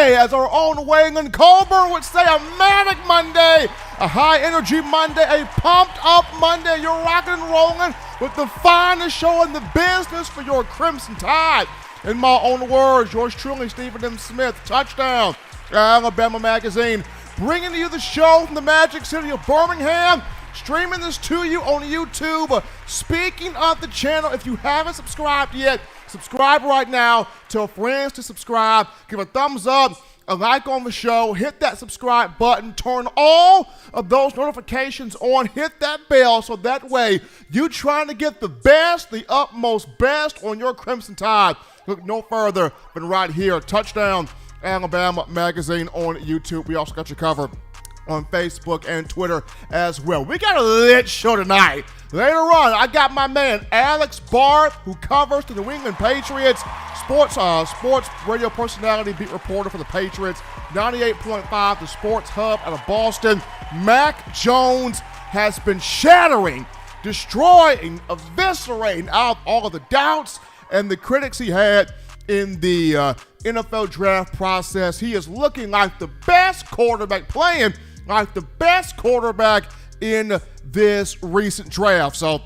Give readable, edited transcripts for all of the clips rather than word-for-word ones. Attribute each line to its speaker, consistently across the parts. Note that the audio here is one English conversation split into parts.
Speaker 1: Monday, as our own Wayne Colburn would say, a manic Monday, a high-energy Monday, a pumped-up Monday. You're rocking and rolling with the finest show in the business for your Crimson Tide. In my own words, yours truly, Stephen M. Smith, touchdown, Alabama Magazine, bringing to you the show from the magic city of Birmingham, streaming this to you on YouTube. Speaking of the channel, if you haven't subscribed yet, subscribe right now. Tell friends to subscribe. Give a thumbs up, a like on the show. Hit that subscribe button. Turn all of those notifications on. Hit that bell so that way you trying to get the best, the utmost best on your Crimson Tide. Look no further than right here. Touchdown Alabama Magazine on YouTube. We also got you covered on Facebook and Twitter as well. We got a lit show tonight. Later on, I got my man Alex Barth, who covers the New England Patriots, sports radio personality, beat reporter for the Patriots, 98.5, the Sports Hub out of Boston. Mac Jones has been shattering, destroying, eviscerating out all of the doubts and the critics he had in the NFL draft process. He is looking like the best quarterback, playing like the best quarterback in this recent draft. So I'm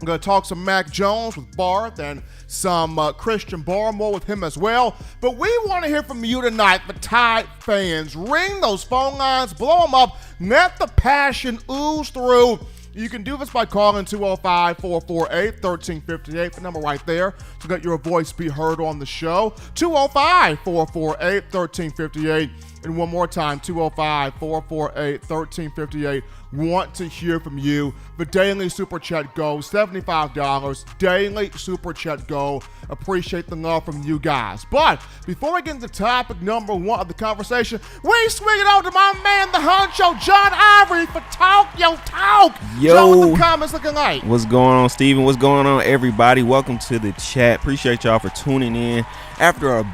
Speaker 1: going to talk some Mac Jones with Barth and some Christian Barmore with him as well. But we want to hear from you tonight, the Tide fans. Ring those phone lines, blow them up, let the passion ooze through. You can do this by calling 205-448-1358, the number right there, so that your voice be heard on the show. 205-448-1358. And one more time, 205-448-1358. Want to hear from you. The daily Super Chat Go, $75. Daily Super Chat Go. Appreciate the love from you guys. But before we get into topic number one of the conversation, we swing it over to my man, the honcho, John Ivory, for Talk Yo Talk.
Speaker 2: Yo.
Speaker 1: John, what the comments looking like?
Speaker 2: What's going on, Steven? What's going on, everybody? Welcome to the chat. Appreciate y'all for tuning in after a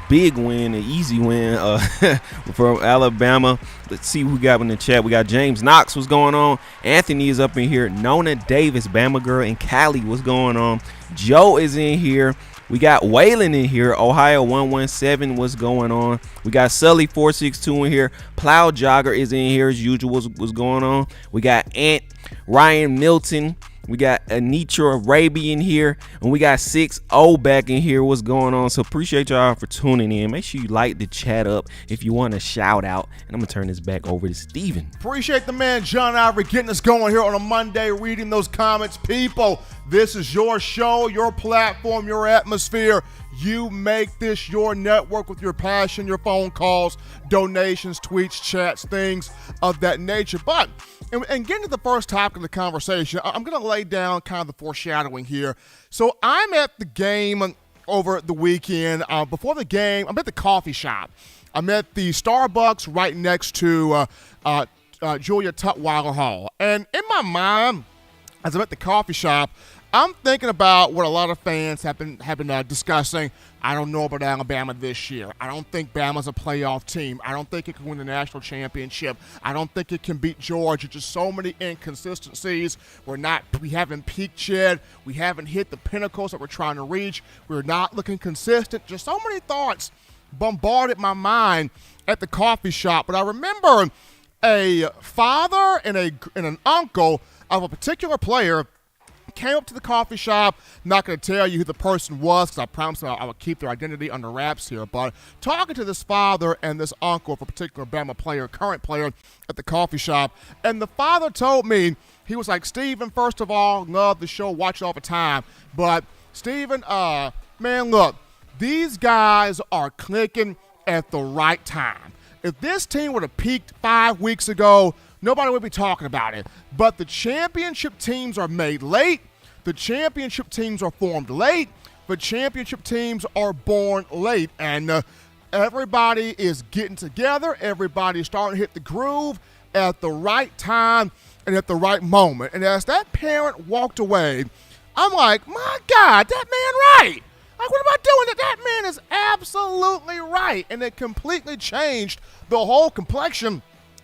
Speaker 2: big win, an easy win from Alabama. Let's see who we got in the chat. We got James Knox. What's going on? Anthony is up in here. Nona Davis, Bama girl, and Callie. What's going on? Joe is in here. We got Waylon in here. Ohio 117. What's going on? We got Sully 462 in here. Plow Jogger is in here as usual. What's going on? We got Ant Ryan Milton. We got Anitra Raby in here, and we got 6-0 back in here. What's going on? So appreciate y'all for tuning in. Make sure you like the chat up if you want to shout out. And I'm going to turn this back over to Steven.
Speaker 1: Appreciate the man, John Ivory, getting us going here on a Monday, reading those comments. People, this is your show, your platform, your atmosphere. You make this your network with your passion, your phone calls, donations, tweets, chats, things of that nature. But, and getting to the first topic of the conversation, I'm going to lay down kind of the foreshadowing here. So I'm at the game over the weekend. Before the game, I'm at the coffee shop. I'm at the Starbucks right next to Julia Tutwiler Hall. And in my mind, as I'm at the coffee shop, I'm thinking about what a lot of fans have been discussing. I don't know about Alabama this year. I don't think Bama's a playoff team. I don't think it can win the national championship. I don't think it can beat Georgia. Just so many inconsistencies. We haven't peaked yet. We haven't hit the pinnacles that we're trying to reach. We're not looking consistent. Just so many thoughts bombarded my mind at the coffee shop. But I remember a father and an uncle of a particular player came up to the coffee shop. Not going to tell you who the person was because I promised I would keep their identity under wraps here. But talking to this father and this uncle of a particular Bama player, current player, at the coffee shop. And the father told me, he was like, Steven, first of all, love the show, watch it all the time. But Steven, man, look, these guys are clicking at the right time. If this team would have peaked 5 weeks ago, nobody would be talking about it. But the championship teams are made late. The championship teams are formed late. The championship teams are born late. And everybody is getting together. Everybody's starting to hit the groove at the right time and at the right moment. And as that parent walked away, I'm like, my God, that man right. Like, what am I doing? That man is absolutely right. And it completely changed the whole complexion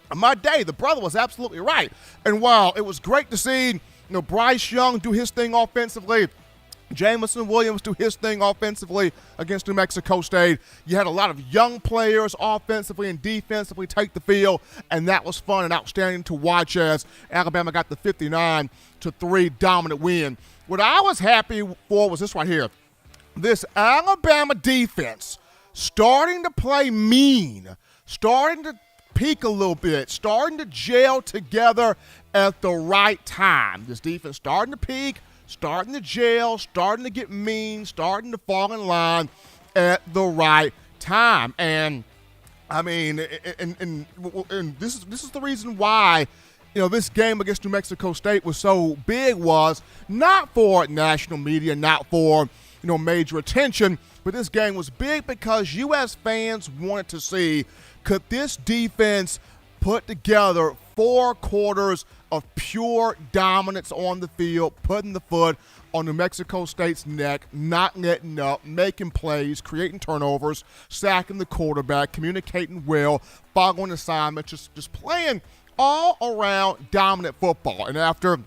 Speaker 1: of my day. The brother was absolutely right. And while it was great to see, Bryce Young do his thing offensively, Jamison Williams do his thing offensively against New Mexico State. You had a lot of young players offensively and defensively take the field, and that was fun and outstanding to watch as Alabama got the 59-3 dominant win. What I was happy for was this right here. This Alabama defense starting to play mean, starting to peak a little bit, starting to gel together at the right time. This defense starting to peak, starting to gel, starting to get mean, starting to fall in line at the right time. And I mean, and this is the reason why, this game against New Mexico State was so big, was not for national media, not for, major attention, but this game was big because U.S. fans wanted to see, could this defense put together 4 quarters of pure dominance on the field, putting the foot on New Mexico State's neck, not letting up, making plays, creating turnovers, sacking the quarterback, communicating well, following assignments, just playing all around dominant football. And after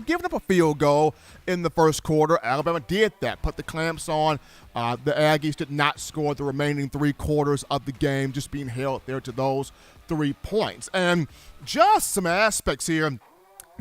Speaker 1: giving up a field goal in the first quarter, Alabama did that, put the clamps on. The Aggies did not score the remaining 3 quarters of the game, just being held there to those 3 points. And just some aspects here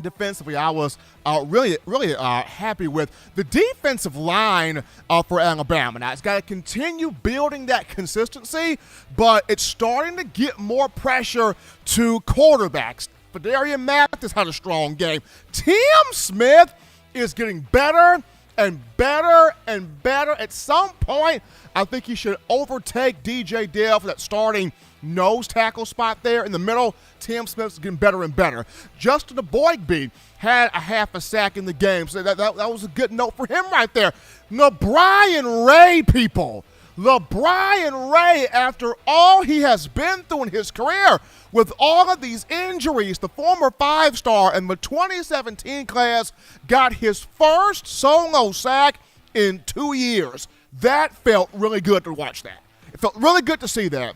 Speaker 1: defensively I was really happy with. The defensive line for Alabama. Now, it's got to continue building that consistency, but it's starting to get more pressure to quarterbacks. Fedarian Mathis had a strong game. Tim Smith is getting better and better and better. At some point, I think he should overtake DJ Dale for that starting nose tackle spot there in the middle. Tim Smith's getting better and better. Justin Boygby had a half a sack in the game, so that was a good note for him right there. LeBrian Ray, people. LeBrian Ray, after all he has been through in his career, with all of these injuries, the former 5-star in the 2017 class got his first solo sack in 2 years. That felt really good to watch that. It felt really good to see that.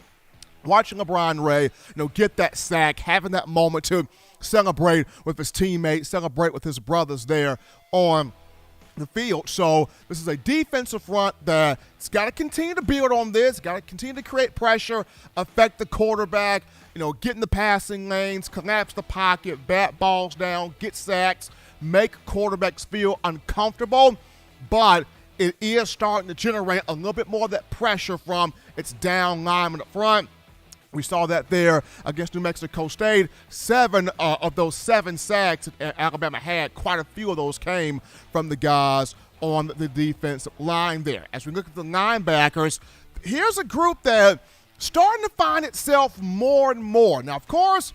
Speaker 1: Watching LeBron Ray, get that sack, having that moment to celebrate with his teammates, celebrate with his brothers there on the field. So this is a defensive front that's got to continue to build on this, got to continue to create pressure, affect the quarterback, get in the passing lanes, collapse the pocket, bat balls down, get sacks, make quarterbacks feel uncomfortable, but it is starting to generate a little bit more of that pressure from its down lineman up front. We saw that there against New Mexico State. 7 of those 7 sacks that Alabama had, quite a few of those came from the guys on the defensive line there. As we look at the linebackers, here's a group that starting to find itself more and more. Now, of course,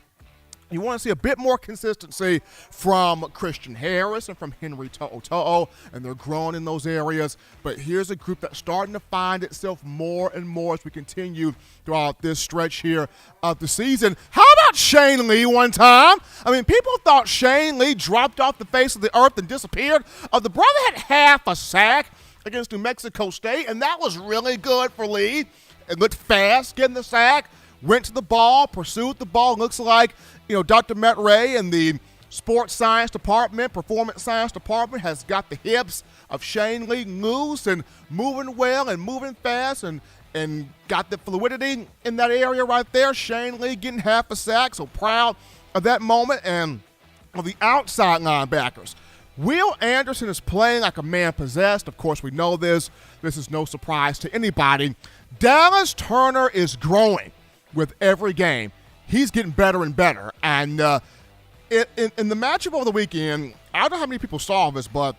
Speaker 1: you want to see a bit more consistency from Christian Harris and from Henry To'o, and they're growing in those areas. But here's a group that's starting to find itself more and more as we continue throughout this stretch here of the season. How about Shane Lee one time? I mean, people thought Shane Lee dropped off the face of the earth and disappeared. The brother had half a sack against New Mexico State, and that was really good for Lee. It looked fast, getting the sack, went to the ball, pursued the ball. Looks like, Dr. Matt Ray and the sports science department, performance science department has got the hips of Shane Lee loose and moving well and moving fast and got the fluidity in that area right there. Shane Lee getting half a sack, so proud of that moment. And of the outside linebackers, Will Anderson is playing like a man possessed. Of course, we know this. This is no surprise to anybody. Dallas Turner is growing with every game. He's getting better and better. And in the matchup over the weekend, I don't know how many people saw this, but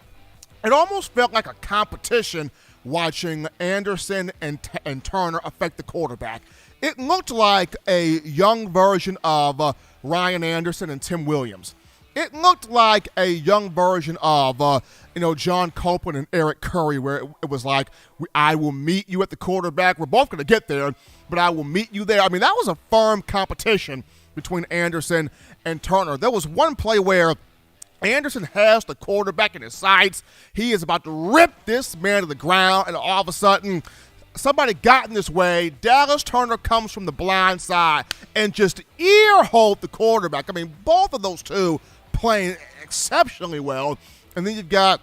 Speaker 1: it almost felt like a competition watching Anderson and Turner affect the quarterback. It looked like a young version of Ryan Anderson and Tim Williams. It looked like a young version of, John Copeland and Eric Curry, where it was like, I will meet you at the quarterback. We're both going to get there, but I will meet you there. I mean, that was a firm competition between Anderson and Turner. There was one play where Anderson has the quarterback in his sights. He is about to rip this man to the ground, and all of a sudden, somebody got in this way. Dallas Turner comes from the blind side and just ear-hold the quarterback. I mean, both of those two playing exceptionally well. And then you've got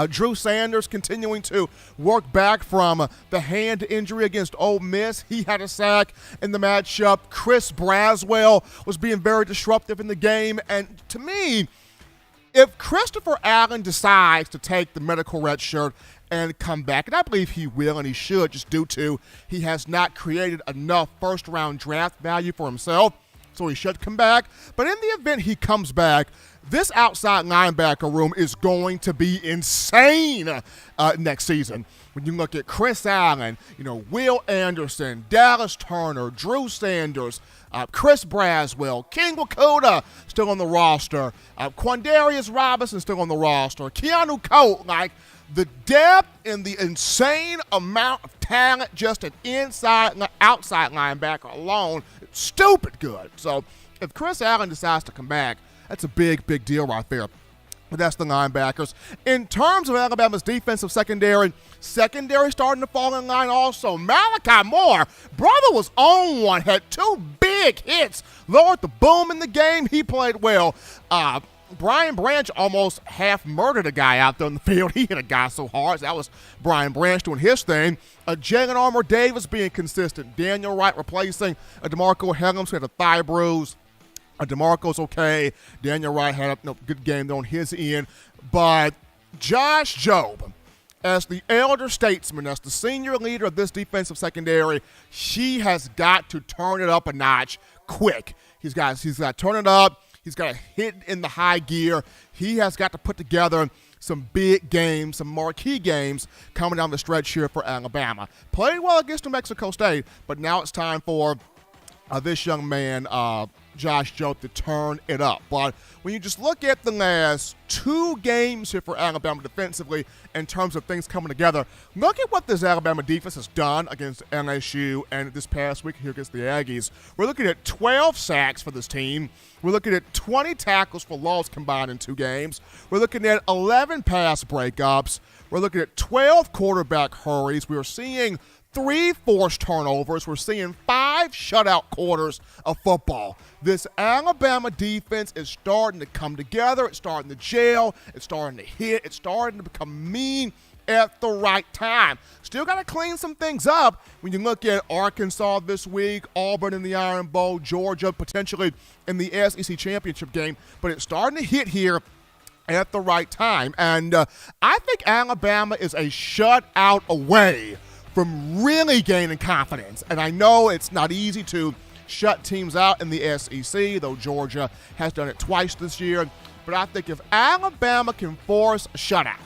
Speaker 1: Trey Sanders continuing to work back from the hand injury against Ole Miss. He had a sack in the matchup. Chris Braswell was being very disruptive in the game. And to me, if Christopher Allen decides to take the medical red shirt and come back, and I believe he will and he should, just due to he has not created enough first-round draft value for himself, so he should come back. But in the event he comes back, this outside linebacker room is going to be insane next season. When you look at Chris Allen, Will Anderson, Dallas Turner, Trey Sanders, Chris Braswell, King Wakuda still on the roster, Quandarius Robinson still on the roster, Keanu Colt, the depth and the insane amount of talent just an outside linebacker alone, it's stupid good. So if Chris Allen decides to come back, that's a big, big deal right there. But that's the linebackers. In terms of Alabama's defensive secondary starting to fall in line also. Malachi Moore, brother was on one, had 2 big hits, lowered the boom in the game. He played well. Brian Branch almost half murdered a guy out there in the field. He hit a guy so hard. That was Brian Branch doing his thing. Jalen Armour Davis being consistent. Daniel Wright replacing DeMarco Hellams, who had a thigh bruise. DeMarco's okay. Daniel Wright had a good game on his end. But Josh Jobe, as the elder statesman, as the senior leader of this defensive secondary, he has got to turn it up a notch quick. He's got to turn it up. He's got to hit in the high gear. He has got to put together some big games, some marquee games coming down the stretch here for Alabama. Played well against New Mexico State, but now it's time for this young man, Josh Jobe, to turn it up. But when you just look at the last 2 games here for Alabama defensively in terms of things coming together, look at what this Alabama defense has done against LSU and this past week here against the Aggies. We're looking at 12 sacks for this team. We're looking at 20 tackles for loss combined in 2 games. We're looking at 11 pass breakups. We're looking at 12 quarterback hurries. We are seeing 3 forced turnovers. We're seeing 5 shutout quarters of football. This Alabama defense is starting to come together. It's starting to gel. It's starting to hit. It's starting to become mean at the right time. Still got to clean some things up when you look at Arkansas this week, Auburn in the Iron Bowl, Georgia potentially in the SEC championship game. But it's starting to hit here at the right time. And I think Alabama is a shutout away from really gaining confidence. And I know it's not easy to shut teams out in the SEC, though Georgia has done it twice this year. But I think if Alabama can force a shutout,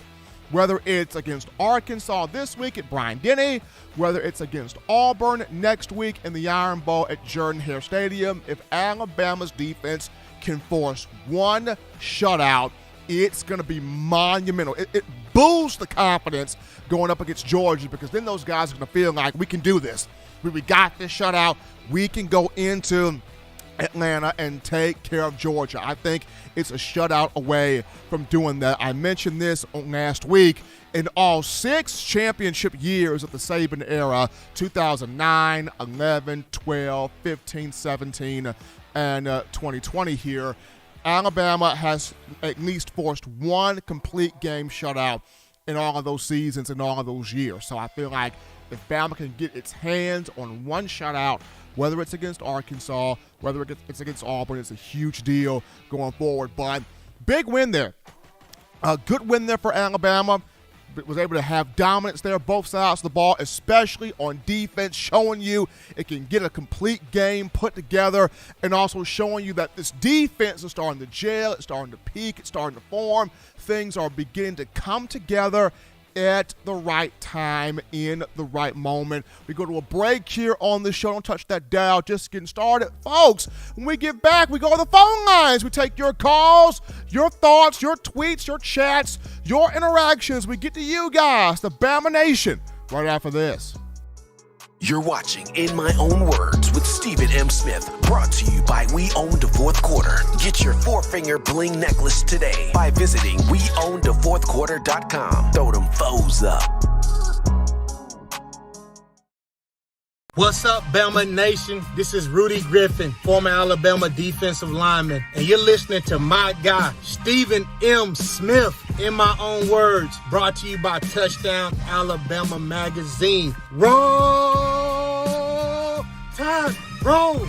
Speaker 1: whether it's against Arkansas this week at Bryant-Denny, whether it's against Auburn next week in the Iron Bowl at Jordan-Hare Stadium, if Alabama's defense can force one shutout, it's going to be monumental. It boosts the confidence going up against Georgia, because then those guys are going to feel like we can do this. We got this shutout. We can go into Atlanta and take care of Georgia. I think it's a shutout away from doing that. I mentioned this last week. In all 6 championship years of the Saban era, 2009, 11, 12, 15, 17, and 2020 here, Alabama has at least forced 1 complete game shutout in all of those seasons and all of those years. So I feel like if Bama can get its hands on 1 shutout, whether it's against Arkansas, whether it's against Auburn, it's a huge deal going forward. But big win there. A good win there for Alabama. Was able to have dominance there, both sides of the ball, especially on defense, showing you it can get a complete game put together, and also showing you that this defense is starting to gel, it's starting to peak, it's starting to form. Things are beginning to come together at the right time, in the right moment. We go to a break here on the show. Don't touch that dial. Just getting started. Folks, when we get back, we go to the phone lines. We take your calls, your thoughts, your tweets, your chats, your interactions. We get to you guys, the Bama Nation, right after this.
Speaker 3: You're watching In My Own Words with Stephen M. Smith, brought to you by We Own the Fourth Quarter. Get your 4-finger bling necklace today by visiting weownthefourthquarter.com. Throw them foes up.
Speaker 4: What's up, Bama Nation? This is Rudy Griffin, former Alabama defensive lineman, and you're listening to my guy, Stephen M. Smith, in my own words, brought to you by Touchdown Alabama Magazine. Roll Tide, roll!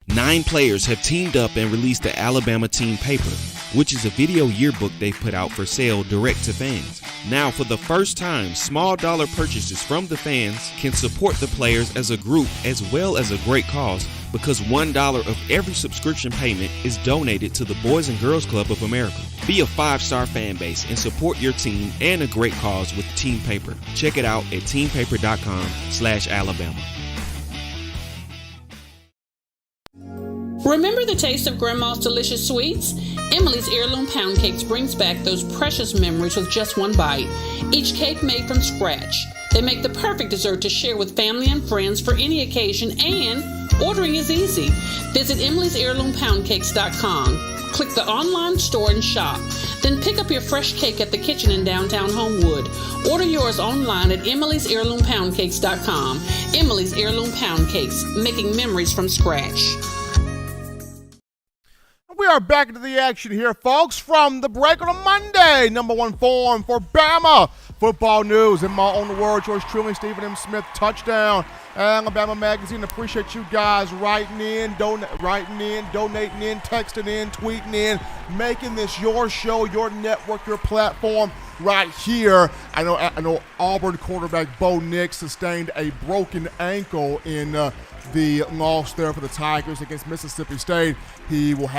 Speaker 2: 9 players have teamed up and released the Alabama Team Paper, which is a video yearbook they've put out for sale direct to fans. Now, for the first time, small dollar purchases from the fans can support the players as a group as well as a great cause, because $1 of every subscription payment is donated to the Boys and Girls Club of America. Be a 5-star fan base and support your team and a great cause with Team Paper. Check it out at teampaper.com/Alabama.
Speaker 5: Remember the taste of Grandma's delicious sweets? Emily's Heirloom Pound Cakes brings back those precious memories with just one bite. Each cake made from scratch. They make the perfect dessert to share with family and friends for any occasion, and ordering is easy. Visit emily'sheirloompoundcakes.com. Click the online store and shop. Then pick up your fresh cake at the kitchen in downtown Homewood. Order yours online at emily'sheirloompoundcakes.com. Emily's Heirloom Pound Cakes, making memories from scratch.
Speaker 1: We are back into the action here, folks, from the break on a Monday. Number one form for Bama football news. In my own words, yours truly, Stephen M. Smith, Touchdown Alabama Magazine. Appreciate you guys writing in, donating in, texting in, tweeting in, making this your show, your network, your platform right here. I know Auburn quarterback Bo Nix sustained a broken ankle in the loss there for the Tigers against Mississippi State. He will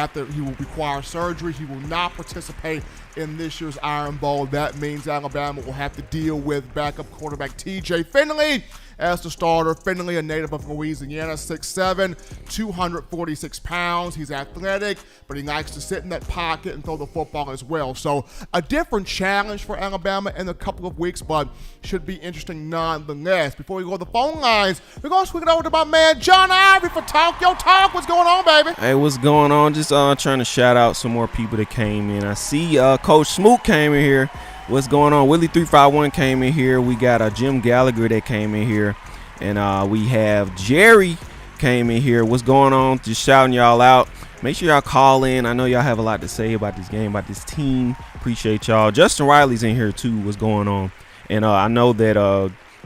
Speaker 1: require surgery. He will not participate in this year's Iron Bowl. That means Alabama will have to deal with backup quarterback TJ Finley as the starter. Finley, a native of Louisiana, 6'7", 246 pounds. He's athletic, but he likes to sit in that pocket and throw the football as well. So a different challenge for Alabama in a couple of weeks, but should be interesting nonetheless. Before we go to the phone lines, we're going to swing it over to my man John Ivory for Talk Yo Talk. What's going on, baby?
Speaker 2: Hey, what's going on? Just trying to shout out some more people that came in. I see Coach Smoot came in here. What's going on? Willie 351 came in here. We got Jim Gallagher that came in here. And we have Jerry came in here. What's going on? Just shouting y'all out. Make sure y'all call in. I know y'all have a lot to say about this game, about this team. Appreciate y'all. Justin Riley's in here too. What's going on? And I know that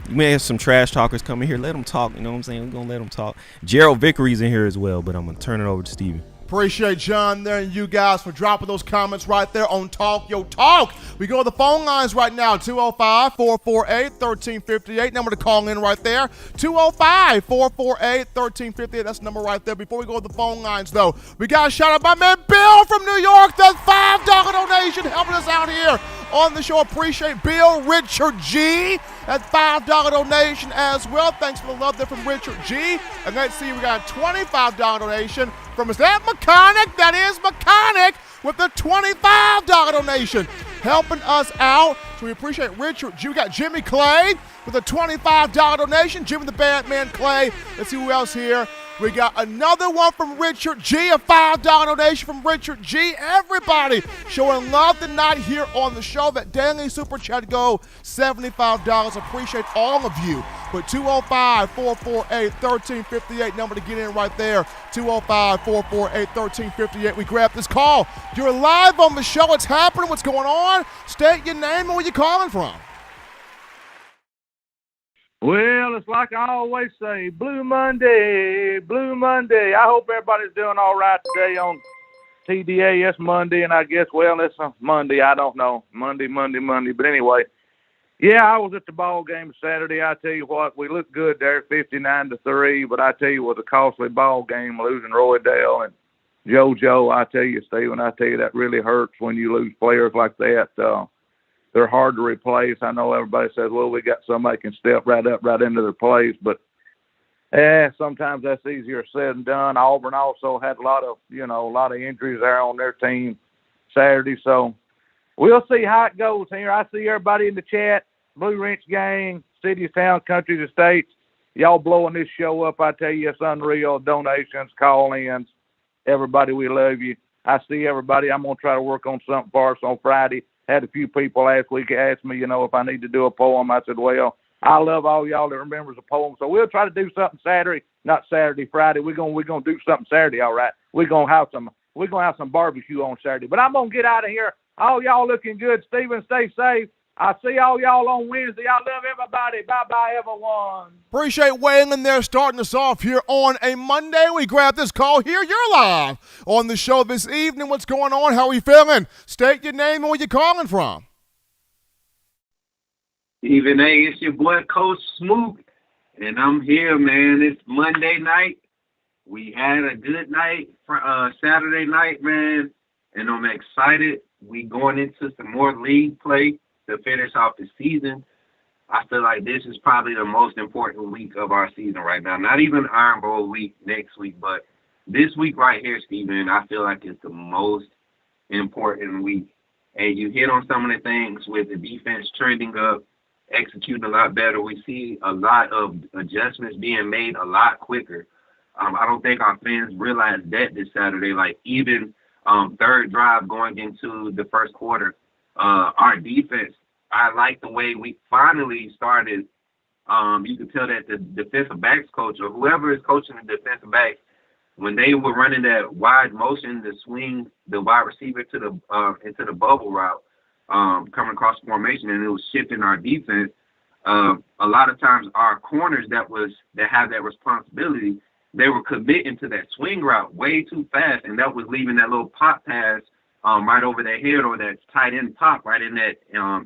Speaker 2: you may have some trash talkers coming here. Let them talk. You know what I'm saying? We're going to let them talk. Gerald Vickery's in here as well, but I'm going to turn it over to Steven.
Speaker 1: Appreciate John there and you guys for dropping those comments right there on Talk Yo Talk. We go to the phone lines right now, 205-448-1358. Number to call in right there, 205-448-1358. That's the number right there. Before we go to the phone lines, though, we got a shout out by man Bill from New York. That $5 donation helping us out here on the show. Appreciate Bill. Richard G, that $5 donation as well. Thanks for the love there from Richard G. And let's see, we got a $25 donation from, is that Mechanic? That is Mechanic with the $25 donation helping us out. So we appreciate Richard G. We got Jimmy Clay with a $25 donation. Jimmy the Bad Man Clay. Let's see who else here. We got another one from Richard G, a $5 donation from Richard G. Everybody showing love tonight here on the show. That daily super chat go $75. Appreciate all of you. But 205-448-1358, number to get in right there. 205-448-1358. We grab this call. You're live on the show. It's happening. What's going on? State your name and where you calling from.
Speaker 6: Well, it's like I always say, Blue Monday, Blue Monday. I hope everybody's doing all right today on TDA. It's Monday, and I guess, well, it's a Monday. I don't know. Monday. But anyway, yeah, I was at the ball game Saturday. I tell you what, we looked good there, 59-3. But I tell you, it was a costly ball game, losing Roydale and JoJo. I tell you, Stephen, I tell you, that really hurts when you lose players like that. They're hard to replace. I know everybody says, well, we got somebody can step right up, right into their place. But sometimes that's easier said than done. Auburn also had a lot of injuries there on their team Saturday. So we'll see how it goes here. I see everybody in the chat, Blue Wrench Gang, cities, towns, countries, and states. Y'all blowing this show up. I tell you, it's unreal. Donations, call-ins. Everybody, we love you. I see everybody. I'm going to try to work on something for us on Friday. Had a few people last week ask me, if I need to do a poem. I said, well, I love all y'all that remembers the poem. So we'll try to do something Saturday, not Saturday, Friday. We're gonna do something Saturday, all right. We're gonna have some barbecue on Saturday. But I'm gonna get out of here. All y'all looking good. Steven, stay safe. I'll see all y'all on Wednesday. I love everybody. Bye-bye, everyone.
Speaker 1: Appreciate weighing in there, starting us off here on a Monday. We grab this call here. You're live on the show this evening. What's going on? How are you feeling? State your name and where you're calling from.
Speaker 7: Even A, it's your boy Coach Smook, and I'm here, man. It's Monday night. We had a good night for Saturday night, man, and I'm excited. We going into some more league play to finish off the season. I feel like this is probably the most important week of our season right now. Not even Iron Bowl week next week, but this week right here, Steven, I feel like it's the most important week. And you hit on some of the things with the defense trending up, executing a lot better. We see a lot of adjustments being made a lot quicker. I don't think our fans realized that this Saturday. Like even third drive going into the first quarter, our defense, I like the way we finally started. You could tell that the defensive backs coach or whoever is coaching the defensive backs, when they were running that wide motion to swing the wide receiver to the into the bubble route, coming across formation, and it was shifting our defense. A lot of times our corners that have that responsibility, they were committing to that swing route way too fast, and that was leaving that little pop pass right over their head, or that tight end pop right in that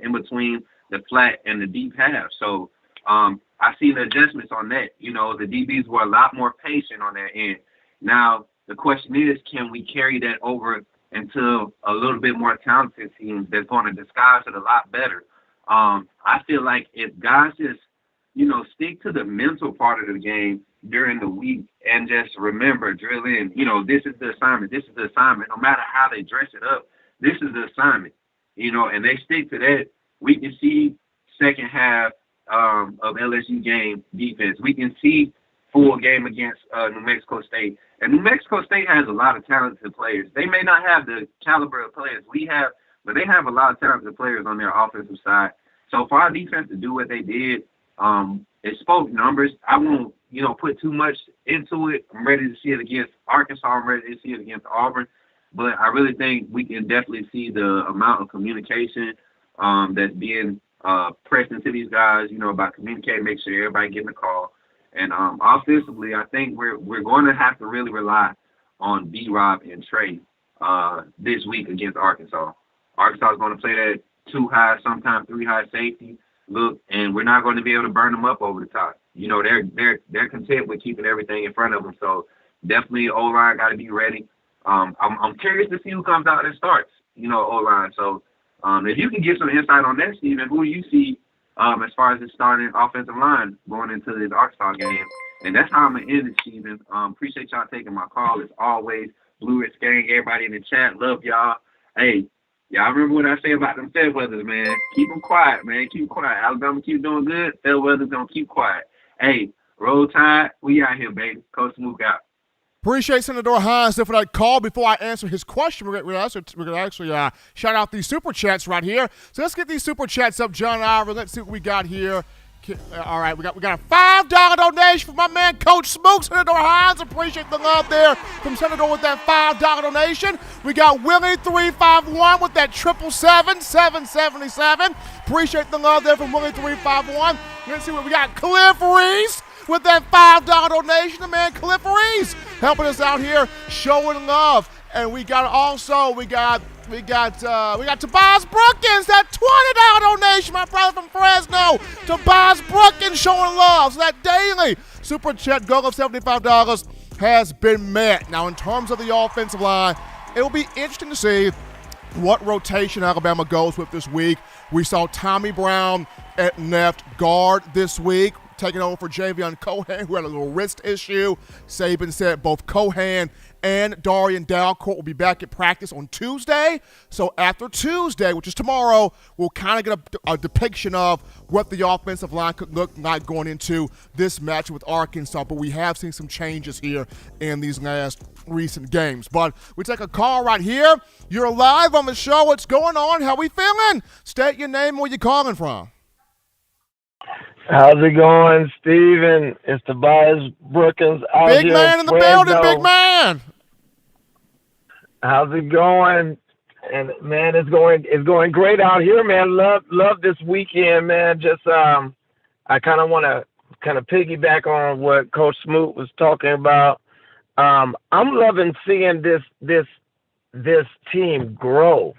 Speaker 7: in between the flat and the deep half. So I see the adjustments on that. You know, the DBs were a lot more patient on their end. Now the question is, can we carry that over into a little bit more talented teams that's going to disguise it a lot better? I feel like if guys just, stick to the mental part of the game during the week and just remember, drill in, this is the assignment. This is the assignment. No matter how they dress it up, this is the assignment, and they stick to that. We can see second half of LSU game defense. We can see full game against New Mexico State. And New Mexico State has a lot of talented players. They may not have the caliber of players we have, but they have a lot of talented players on their offensive side. So for our defense to do what they did, it spoke numbers. I won't, put too much into it. I'm ready to see it against Arkansas. I'm ready to see it against Auburn. But I really think we can definitely see the amount of communication that's being pressed into these guys, about communicating, make sure everybody getting a call. And offensively, I think we're going to have to really rely on B-Rob and Trey this week against Arkansas. Arkansas is going to play that 2 high, sometimes 3 high safety look, and we're not going to be able to burn them up over the top. They're content with keeping everything in front of them. So definitely O-line got to be ready. I'm curious to see who comes out and starts, O-line. So if you can give some insight on that, Steven, who do you see as far as the starting offensive line going into this Arkansas game? And that's how I'm going to end it, Steven. Appreciate y'all taking my call. As always, Blue Ridge Gang, everybody in the chat, love y'all. Hey, y'all remember what I say about them Fairweathers, man. Keep them quiet, man. Keep quiet. Alabama keep doing good. Fairweathers don't keep quiet. Hey, roll tide. We out here, baby. Coach Smook out.
Speaker 1: Appreciate Senator Hines for that call. Before I answer his question, we're going to actually shout out these super chats right here. So let's get these super chats up, John Iver. Let's see what we got here. All right, we got a $5 donation from my man Coach Smook, Senator Hines. Appreciate the love there from Senator with that $5 donation. We got Willie351 with that 777-777. Appreciate the love there from Willie351. Let's see what we got. Cliff Reese with that $5 donation. The man Cliff Reese helping us out here, showing love. And we got Tobias Brookins, that $20 donation, my brother from Fresno. Tobias Brookins showing love. So that daily super chat goal of $75 has been met. Now, in terms of the offensive line, it will be interesting to see what rotation Alabama goes with this week. We saw Tommy Brown at left guard this week, taking over for Javion Cohen, who had a little wrist issue. Saban said both Cohen and Darian Dalcourt will be back at practice on Tuesday. So after Tuesday, which is tomorrow, we'll kind of get a depiction of what the offensive line could look like going into this match with Arkansas. But we have seen some changes here in these last recent games. But we take a call right here. You're live on the show. What's going on? How we feeling? State your name and where you calling from.
Speaker 8: How's it going, Steven? It's Tobias Brookins out
Speaker 1: Big
Speaker 8: here
Speaker 1: man in the
Speaker 8: Fresno.
Speaker 1: building, big man.
Speaker 8: How's it going? And man, it's going great out here, man. Love this weekend, man. Just I kind of want to kind of piggyback on what Coach Smoot was talking about. I'm loving seeing this team grow.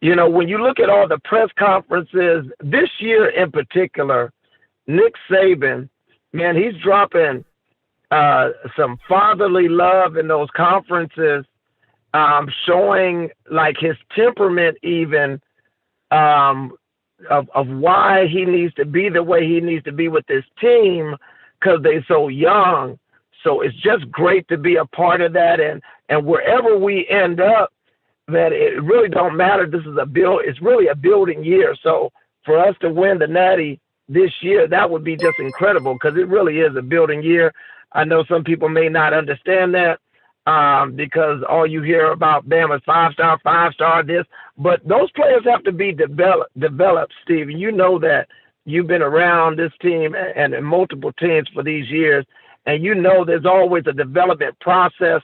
Speaker 8: You know, when you look at all the press conferences this year in particular, Nick Saban, man, he's dropping some fatherly love in those conferences, showing like his temperament even of why he needs to be the way he needs to be with this team because they're so young. So it's just great to be a part of that. And wherever we end up, man, it really don't matter. This is it's really a building year. So for us to win the Natty this year, that would be just incredible because it really is a building year. I know some people may not understand that because all you hear about Bama is five-star this, but those players have to be developed, Steve. And you know that you've been around this team and multiple teams for these years, and you know there's always a development process.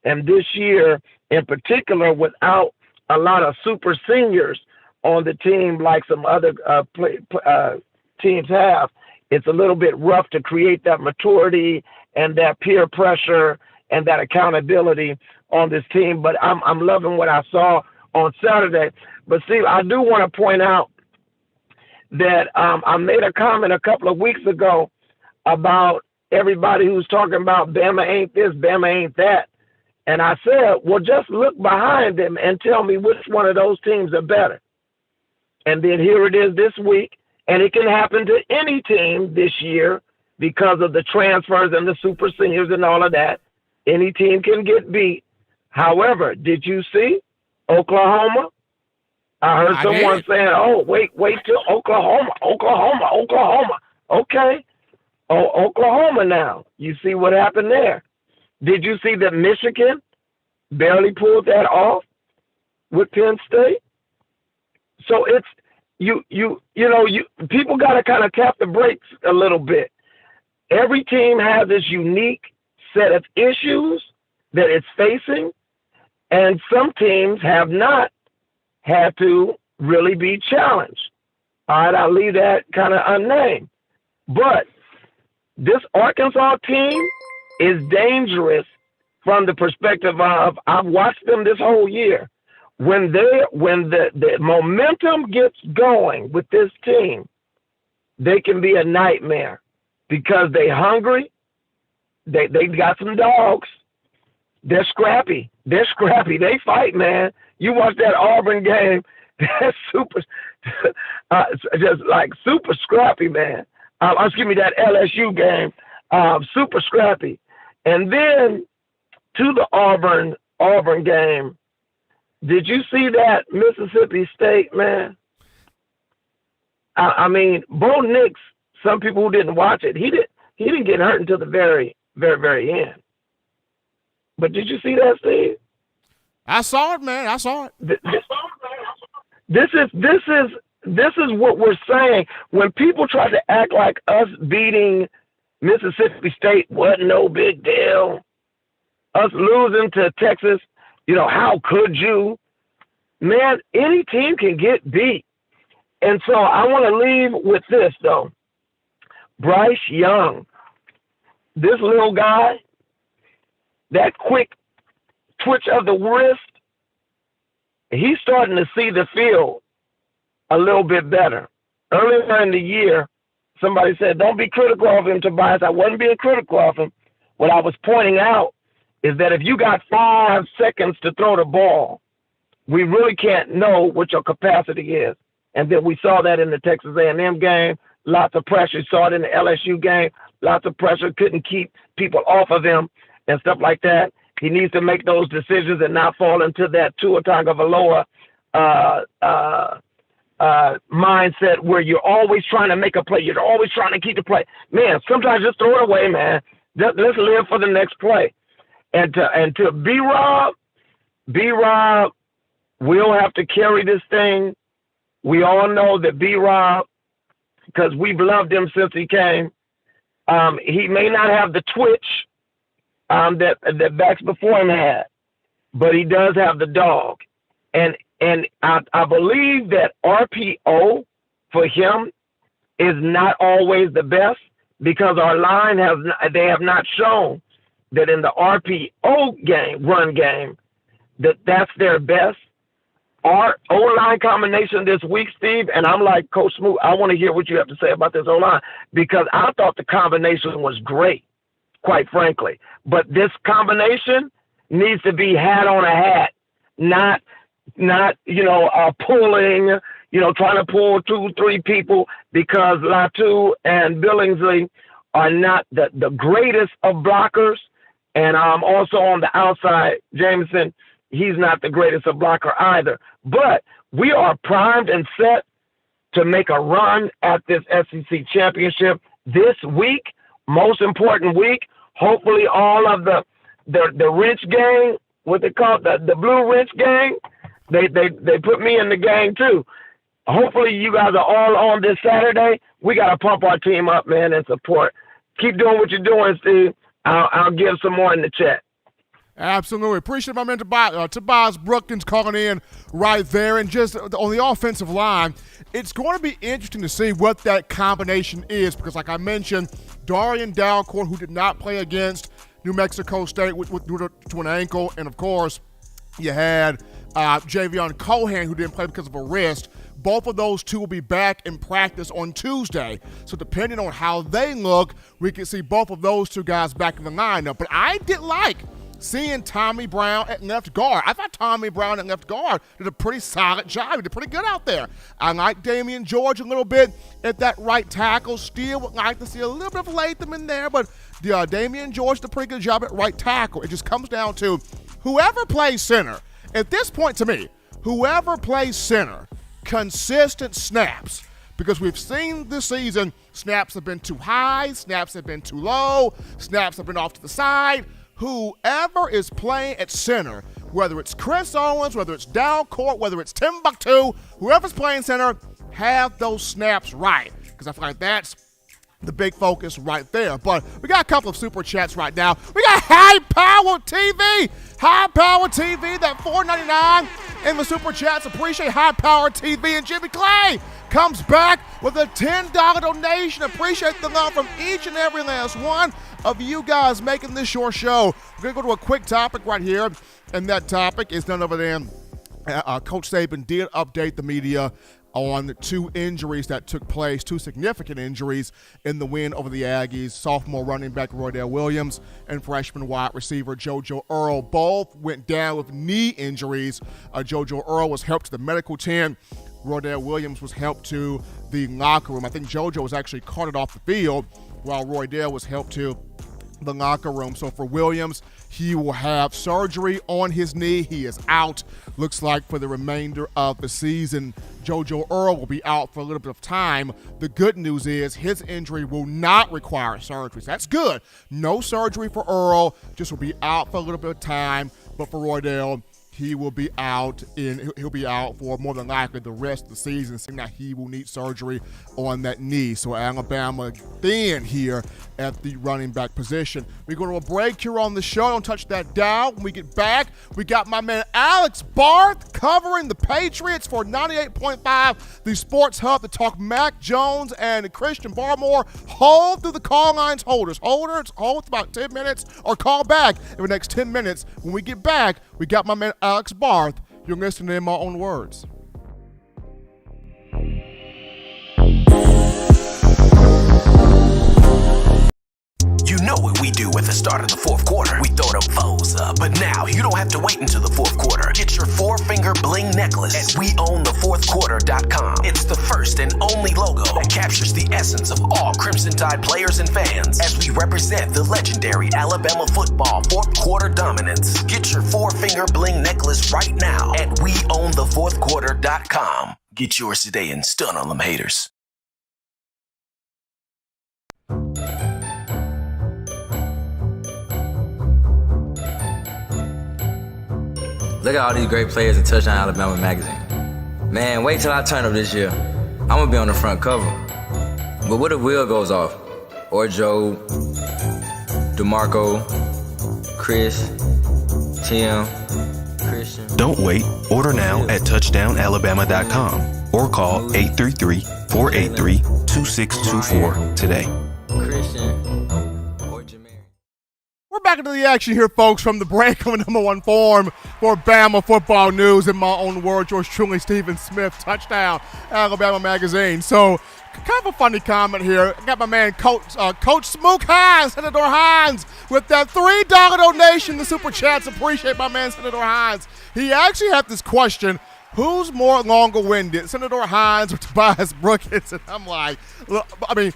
Speaker 8: And this year, in particular, without a lot of super seniors on the team like some other teams have, it's a little bit rough to create that maturity and that peer pressure and that accountability on this team. But I'm loving what I saw on Saturday. But Steve, I do want to point out that I made a comment a couple of weeks ago about everybody who's talking about Bama ain't this, Bama ain't that. And I said, well, just look behind them and tell me which one of those teams are better. And then here it is this week. And it can happen to any team this year because of the transfers and the super seniors and all of that. Any team can get beat. However, did you see Oklahoma? I heard someone saying, oh, wait till Oklahoma. Okay. Oh, Oklahoma now. You see what happened there. Did you see that Michigan barely pulled that off with Penn State? So it's people got to kind of tap the brakes a little bit. Every team has this unique set of issues that it's facing, and some teams have not had to really be challenged. All right, I'll leave that kind of unnamed. But this Arkansas team is dangerous from the perspective of I've watched them this whole year. When the momentum gets going with this team, they can be a nightmare because they're hungry. They got some dogs. They're scrappy. They fight, man. You watch that Auburn game. That's super, just like super scrappy, man. Excuse me, that LSU game, super scrappy. And then to the Auburn game, did you see that Mississippi State, man? I mean, Bo Nix, some people who didn't watch it, he didn't get hurt until the very, very, very end. But did you see that, Steve?
Speaker 1: I saw it, man. I saw it.
Speaker 8: This is what we're saying. When people try to act like us beating Mississippi State wasn't no big deal, us losing to Texas, how could you? Man, any team can get beat. And so I want to leave with this, though. Bryce Young, this little guy, that quick twitch of the wrist, he's starting to see the field a little bit better. Earlier in the year, somebody said, don't be critical of him, Tobias. I wasn't being critical of him. What I was pointing out is that if you got 5 seconds to throw the ball, we really can't know what your capacity is. And then we saw that in the Texas A&M game, lots of pressure. Saw it in the LSU game, lots of pressure, couldn't keep people off of him and stuff like that. He needs to make those decisions and not fall into that Tua Tagovailoa mindset where you're always trying to make a play. You're always trying to keep the play. Man, sometimes just throw it away, man. Let's live for the next play. And to B-Rob will have to carry this thing. We all know that B-Rob because we've loved him since he came. He may not have the twitch that backs before him had, but he does have the dog. And I believe that RPO for him is not always the best, because our line they have not shown that in the RPO run game, that's their best. Our O-line combination this week, Steve, and I'm like, Coach Smoot, I want to hear what you have to say about this O-line, because I thought the combination was great, quite frankly. But this combination needs to be hat on a hat, not pulling, trying to pull 2-3 people, because Latu and Billingsley are not the greatest of blockers. And also on the outside, Jamison, he's not the greatest of blocker either. But we are primed and set to make a run at this SEC championship this week, most important week. Hopefully all of the wrench gang, what they call the blue wrench gang, they put me in the gang too. Hopefully you guys are all on this Saturday. We got to pump our team up, man, and support. Keep doing what you're doing, Steve. I'll give some more in the chat.
Speaker 1: Absolutely. Appreciate my man Tobias Brookins calling in right there. And just on the offensive line, it's going to be interesting to see what that combination is, because like I mentioned, Darian Dalcourt, who did not play against New Mexico State due to an ankle, and of course you had Javion Cohan, who didn't play because of a wrist. Both of those two will be back in practice on Tuesday. So depending on how they look, we can see both of those two guys back in the lineup. But I did like seeing Tommy Brown at left guard. I thought Tommy Brown at left guard did a pretty solid job. He did pretty good out there. I like Damian George a little bit at that right tackle. Still would like to see a little bit of Latham in there, but Damian George did a pretty good job at right tackle. It just comes down to whoever plays center. At this point, to me, whoever plays center, consistent snaps, because we've seen this season, snaps have been too high, snaps have been too low, snaps have been off to the side. Whoever is playing at center, whether it's Chris Owens, whether it's Dalcourt, whether it's Timbuktu, whoever's playing center, have those snaps right, because I feel like that's the big focus right there. But we got a couple of super chats right now. We got High Power TV, that $4.99 in the super chats. Appreciate High Power TV. And Jimmy Clay comes back with a $10 donation. Appreciate the love from each and every last one of you guys making this your show. We're going to go to a quick topic right here, and that topic is none other than Coach Saban did update the media on 2 injuries that took place, 2 significant injuries in the win over the Aggies. Sophomore running back Roydell Williams and freshman wide receiver JoJo Earl both went down with knee injuries. JoJo Earl was helped to the medical tent. Roydell Williams was helped to the locker room. I think JoJo was actually carted off the field while Roydell was helped to the locker room. So for Williams, he will have surgery on his knee. He is out, looks like, for the remainder of the season. JoJo Earl will be out for a little bit of time. The good news is his injury will not require surgery. So that's good. No surgery for Earl, just will be out for a little bit of time. But for Roydell, he will be out he'll be out for more than likely the rest of the season, seeing that he will need surgery on that knee. So Alabama thin here at the running back position. We go to a break here on the show. Don't touch that dial. When we get back, we got my man Alex Barth covering the Patriots for 98.5, the Sports Hub, to talk Mac Jones and Christian Barmore. Hold through the call lines, hold about 10 minutes, or call back in the next 10 minutes. When we get back, we got my man Alex Barth. You're listening to In My Own Words.
Speaker 3: You know what we do at the start of the fourth quarter. We throw them foes up. But now you don't have to wait until the fourth quarter. Get your 4-finger bling necklace at weownthefourthquarter.com. It's the first and only logo that captures the essence of all Crimson Tide players and fans as we represent the legendary Alabama football fourth quarter dominance. Get your 4-finger bling necklace right now at weownthefourthquarter.com. Get yours today and stun on them haters.
Speaker 9: Look at all these great players in Touchdown Alabama magazine. Man, wait till I turn up this year. I'm gonna be on the front cover. But what if Will goes off? Or Joe, DeMarco, Chris, Tim, Christian.
Speaker 3: Don't wait. Order now at touchdownalabama.com or call 833-483-2624 today.
Speaker 9: Christian or Jameer.
Speaker 1: We're back into the action here, folks, from the break on number one form for Bama football news. In my own words, yours truly, Stephen Smith, Touchdown Alabama Magazine. So, kind of a funny comment here. I got my man, Coach Smoke Hines, Senator Hines, with that $3 donation. The Super Chats appreciate my man, Senator Hines. He actually had this question: who's more longer-winded, Senator Hines or Tobias Brookins? And I'm like, look, I mean,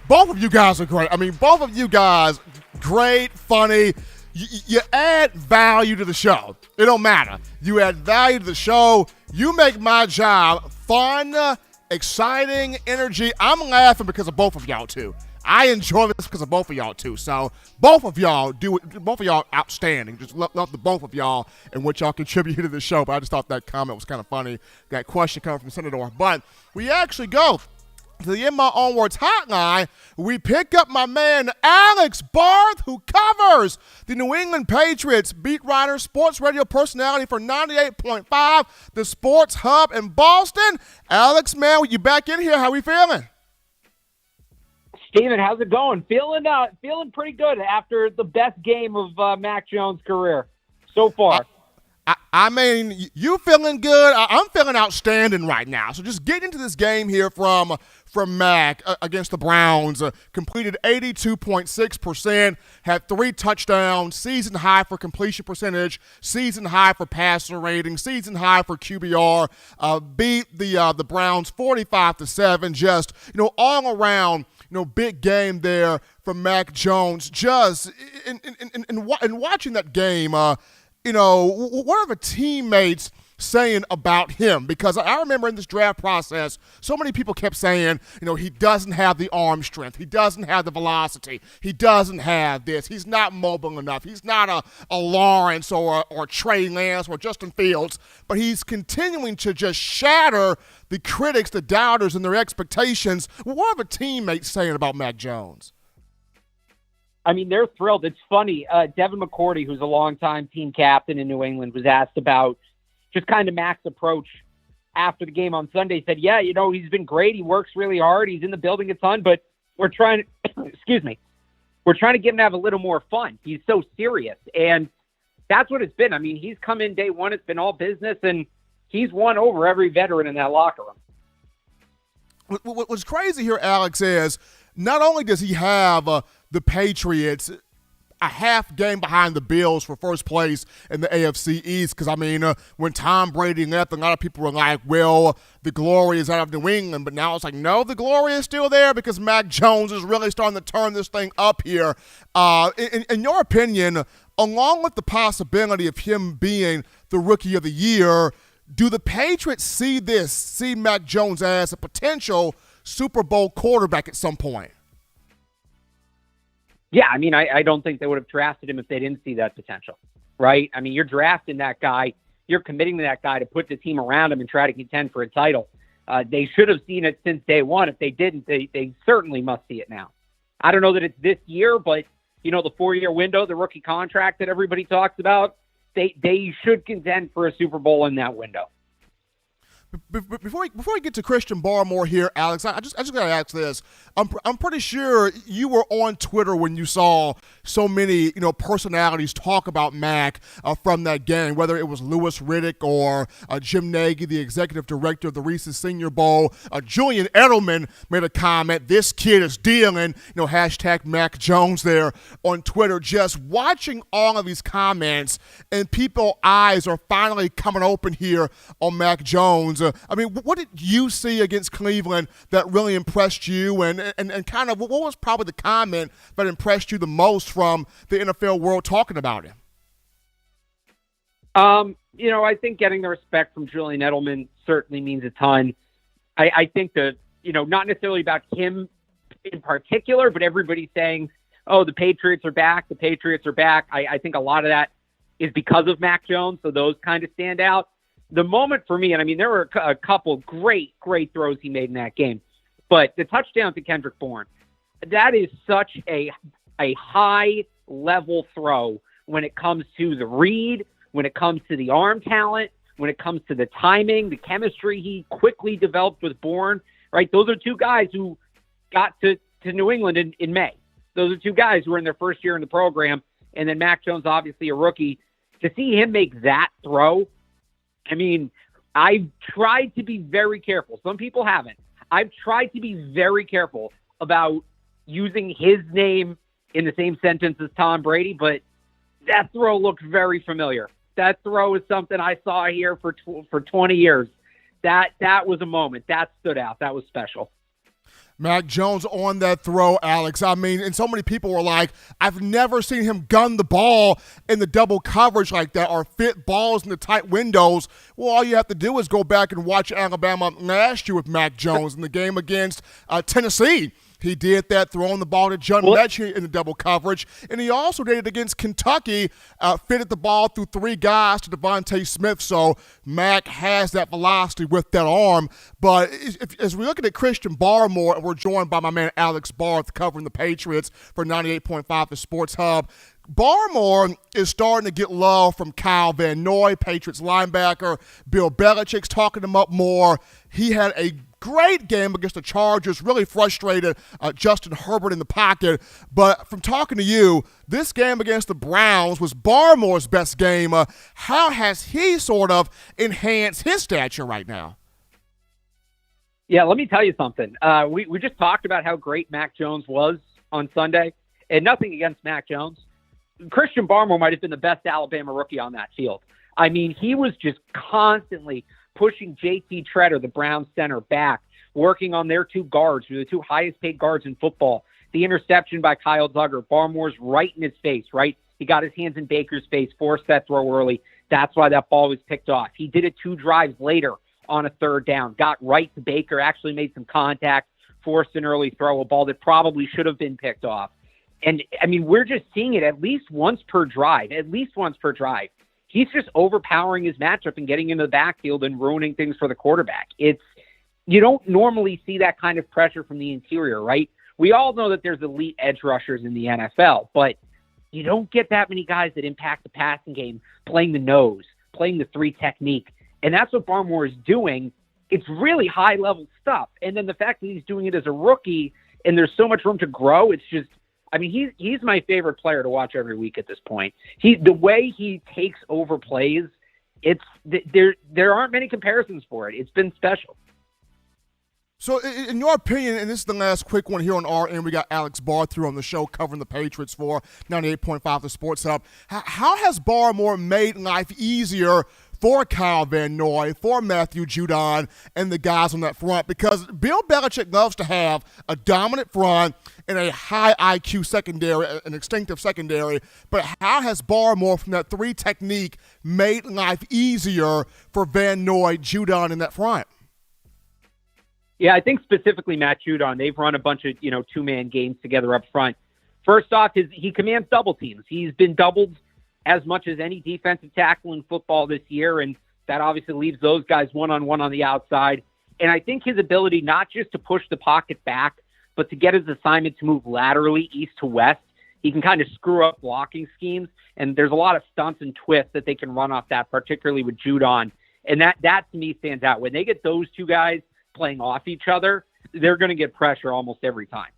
Speaker 1: both of you guys are great. I mean, both of you guys, great, funny. You add value to the show. It don't matter. You add value to the show. You make my job fun, exciting, energy. I'm laughing because of both of y'all, too. I enjoy this because of both of y'all, too. So both of y'all outstanding. Just love the both of y'all and what y'all contribute to the show. But I just thought that comment was kind of funny, that question coming from Senator. But we actually go to the In My Own Words hotline. We pick up my man Alex Barth, who covers the New England Patriots, beat writer, sports radio personality for 98.5, the Sports Hub in Boston. Alex, man, you back in here. How we feeling?
Speaker 10: Steven, how's it going? Feeling pretty good after the best game of Mac Jones' career so far.
Speaker 1: I mean, you feeling good. I'm feeling outstanding right now. So just get into this game here from Mac against the Browns. Completed 82.6%, had 3 touchdowns, season high for completion percentage, season high for passer rating, season high for QBR. Beat the Browns 45-7. Just all around. Big game there from Mac Jones. Just in watching that game, what are the teammates saying about him? Because I remember in this draft process, so many people kept saying, he doesn't have the arm strength. He doesn't have the velocity. He doesn't have this. He's not mobile enough. He's not a Lawrence or Trey Lance or Justin Fields. But he's continuing to just shatter the critics, the doubters, and their expectations. What are the teammates saying about Mac Jones?
Speaker 10: I mean, they're thrilled. It's funny. Devin McCourty, who's a longtime team captain in New England, was asked about just kind of Mac's approach after the game on Sunday. He said, yeah, he's been great. He works really hard. He's in the building a ton, but we're trying to, we're trying to get him to have a little more fun. He's so serious. And that's what it's been. I mean, he's come in day one. It's been all business, and he's won over every veteran in that locker room.
Speaker 1: What's crazy here, Alex, is not only does he have the Patriots a half game behind the Bills for first place in the AFC East, because, when Tom Brady left, a lot of people were like, well, the glory is out of New England. But now it's like, no, the glory is still there because Mac Jones is really starting to turn this thing up here. In your opinion, along with the possibility of him being the Rookie of the Year, do the Patriots see Mac Jones as a potential Super Bowl quarterback at some point?
Speaker 10: Yeah, I don't think they would have drafted him if they didn't see that potential, right? You're drafting that guy. You're committing to that guy to put the team around him and try to contend for a title. They should have seen it since day one. If they didn't, they certainly must see it now. I don't know that it's this year, but, the 4-year window, the rookie contract that everybody talks about, they should contend for a Super Bowl in that window.
Speaker 1: Before we get to Christian Barmore here, Alex, I just got to ask this. I'm pretty sure you were on Twitter when you saw so many personalities talk about Mac from that game, whether it was Louis Riddick or Jim Nagy, the executive director of the Reese's Senior Bowl. Julian Edelman made a comment. This kid is dealing. Hashtag Mac Jones there on Twitter. Just watching all of these comments and people's eyes are finally coming open here on Mac Jones. What did you see against Cleveland that really impressed you, and kind of what was probably the comment that impressed you the most from the NFL world talking about him?
Speaker 10: I think getting the respect from Julian Edelman certainly means a ton. I think that, not necessarily about him in particular, but everybody saying, oh, the Patriots are back, the Patriots are back. I think a lot of that is because of Mac Jones, so those kind of stand out. The moment for me, and there were a couple great throws he made in that game, But the touchdown to Kendrick Bourne, that is such a high-level throw when it comes to the read, when it comes to the arm talent, when it comes to the timing, the chemistry he quickly developed with Bourne, right? Those are two guys who got to New England in May. Those are two guys who were in their first year in the program, and then Mac Jones, obviously a rookie. To see him make that throw, I mean, I've tried to be very careful. Some people haven't. I've tried to be very careful about using his name in the same sentence as Tom Brady, but that throw looked very familiar. That throw is something I saw here for 20 years. That was a moment. That stood out. That was special.
Speaker 1: Mac Jones on that throw, Alex. I mean, and so many people were like, I've never seen him gun the ball in the double coverage like that or fit balls in the tight windows. Well, all you have to do is go back and watch Alabama last year with Mac Jones in the game against Tennessee. He did that, throwing the ball to John Mechie in the double coverage. And he also did it against Kentucky, fitted the ball through three guys to Devontae Smith. So Mac has that velocity with that arm. But as we're looking at Christian Barmore, and we're joined by my man Alex Barth covering the Patriots for 98.5 The Sports Hub, Barmore is starting to get love from Kyle Van Noy, Patriots linebacker. Bill Belichick's talking him up more. He had a great game against the Chargers, really frustrated Justin Herbert in the pocket. But from talking to you, this game against the Browns was Barmore's best game. How has he sort of enhanced his stature right now?
Speaker 10: Yeah, let me tell you something. We just talked about how great Mac Jones was on Sunday, and nothing against Mac Jones. Christian Barmore might have been the best Alabama rookie on that field. I mean, he was just constantly pushing JT Treader, the Browns center, back, working on their two guards, who are the two highest-paid guards in football. The interception by Kyle Duggar, Barmore's right in his face, right? He got his hands in Baker's face, forced that throw early. That's why that ball was picked off. He did it 2 drives later on a third down, got right to Baker, actually made some contact, forced an early throw, a ball that probably should have been picked off. And, I mean, we're just seeing it at least once per drive. He's just overpowering his matchup and getting into the backfield and ruining things for the quarterback. You don't normally see that kind of pressure from the interior, right? We all know that there's elite edge rushers in the NFL, but you don't get that many guys that impact the passing game playing the nose, playing the 3 technique. And that's what Barmore is doing. It's really high-level stuff. And then the fact that he's doing it as a rookie and there's so much room to grow, it's just, I mean, he's my favorite player to watch every week at this point. The way he takes over plays, there aren't many comparisons for it. It's been special.
Speaker 1: So in your opinion, and this is the last quick one here on our end, we got Alex Barth through on the show covering the Patriots for 98.5 The Sports Hub. How has Barmore made life easier for Kyle Van Noy, for Matthew Judon, and the guys on that front? Because Bill Belichick loves to have a dominant front and a high IQ secondary, an instinctive secondary. But how has Barmore from that 3 technique made life easier for Van Noy, Judon in that front?
Speaker 10: Yeah, I think specifically Matt Judon, they've run a bunch of, 2-man games together up front. First off, he commands double teams. He's been doubled as much as any defensive tackle in football this year, and that obviously leaves those guys one-on-one on the outside. And I think his ability not just to push the pocket back, but to get his assignment to move laterally east to west, he can kind of screw up blocking schemes, and there's a lot of stunts and twists that they can run off that, particularly with Judon. And that to me stands out. When they get those two guys playing off each other, they're going to get pressure almost every time.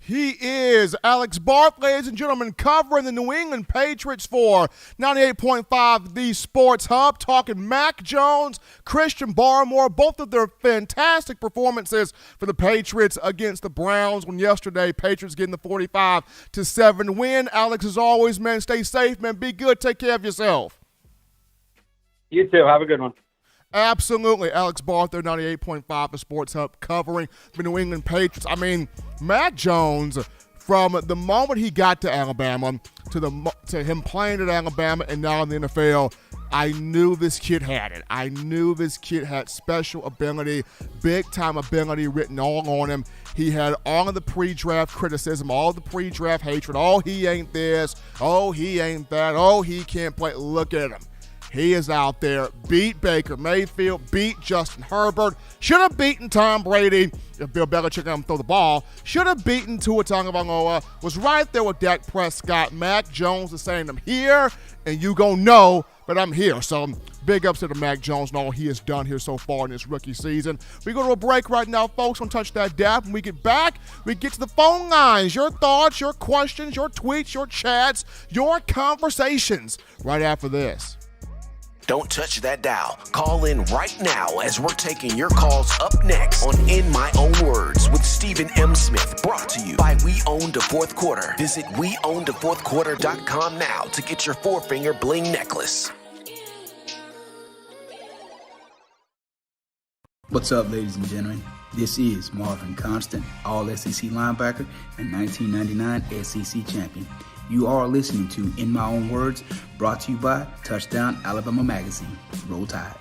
Speaker 1: He is Alex Barth, ladies and gentlemen, covering the New England Patriots for 98.5 The Sports Hub, talking Mac Jones, Christian Barmore, both of their fantastic performances for the Patriots against the Browns when yesterday Patriots getting the 45-7 win. Alex, as always, man, stay safe, man. Be good. Take care of yourself.
Speaker 10: You too. Have a good one.
Speaker 1: Absolutely. Alex Barth, 98.5 The Sports Hub, covering the New England Patriots. I mean, Mac Jones, from the moment he got to Alabama to him playing at Alabama and now in the NFL, I knew this kid had it. I knew this kid had special ability, big-time ability written all on him. He had all of the pre-draft criticism, all the pre-draft hatred. Oh, he ain't this. Oh, he ain't that. Oh, he can't play. Look at him. He is out there, beat Baker Mayfield, beat Justin Herbert, should have beaten Tom Brady if Bill Belichick let him throw the ball, should have beaten Tua Tagovailoa, was right there with Dak Prescott. Mac Jones is saying, I'm here, and you gonna know that I'm here. So big ups to Mac Jones and all he has done here so far in this rookie season. We go to a break right now, folks. Don't touch that dap. When we get back, we get to the phone lines. Your thoughts, your questions, your tweets, your chats, your conversations right after this.
Speaker 3: Don't touch that dial. Call in right now as we're taking your calls up next on In My Own Words with Stephen M. Smith. Brought to you by We Own the Fourth Quarter. Visit weownthefourthquarter.com now to get your four-finger bling necklace.
Speaker 11: What's up, ladies and gentlemen? This is Marvin Constant, All-SEC linebacker and 1999 SEC champion. You are listening to In My Own Words, brought to you by Touchdown Alabama Magazine. Roll Tide.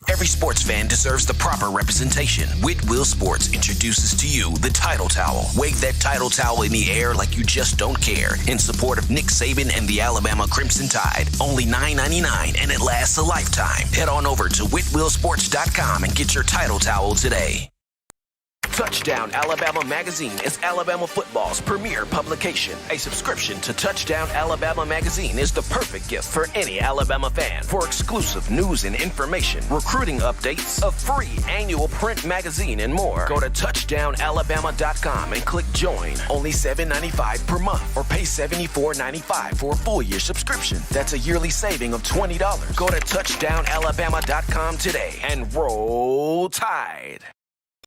Speaker 3: Every sports fan deserves the proper representation. Whitwell Sports introduces to you the Title Towel. Wave that Title Towel in the air like you just don't care. In support of Nick Saban and the Alabama Crimson Tide. Only $9.99 and it lasts a lifetime. Head on over to whitwellsports.com and get your Title Towel today. Touchdown Alabama Magazine is Alabama football's premier publication. A subscription to Touchdown Alabama Magazine is the perfect gift for any Alabama fan. For exclusive news and information, recruiting updates, a free annual print magazine, and more, go to touchdownalabama.com and click join. Only $7.95 per month or pay $74.95 for a full year subscription. That's a yearly saving of $20. Go to touchdownalabama.com today and roll Tide.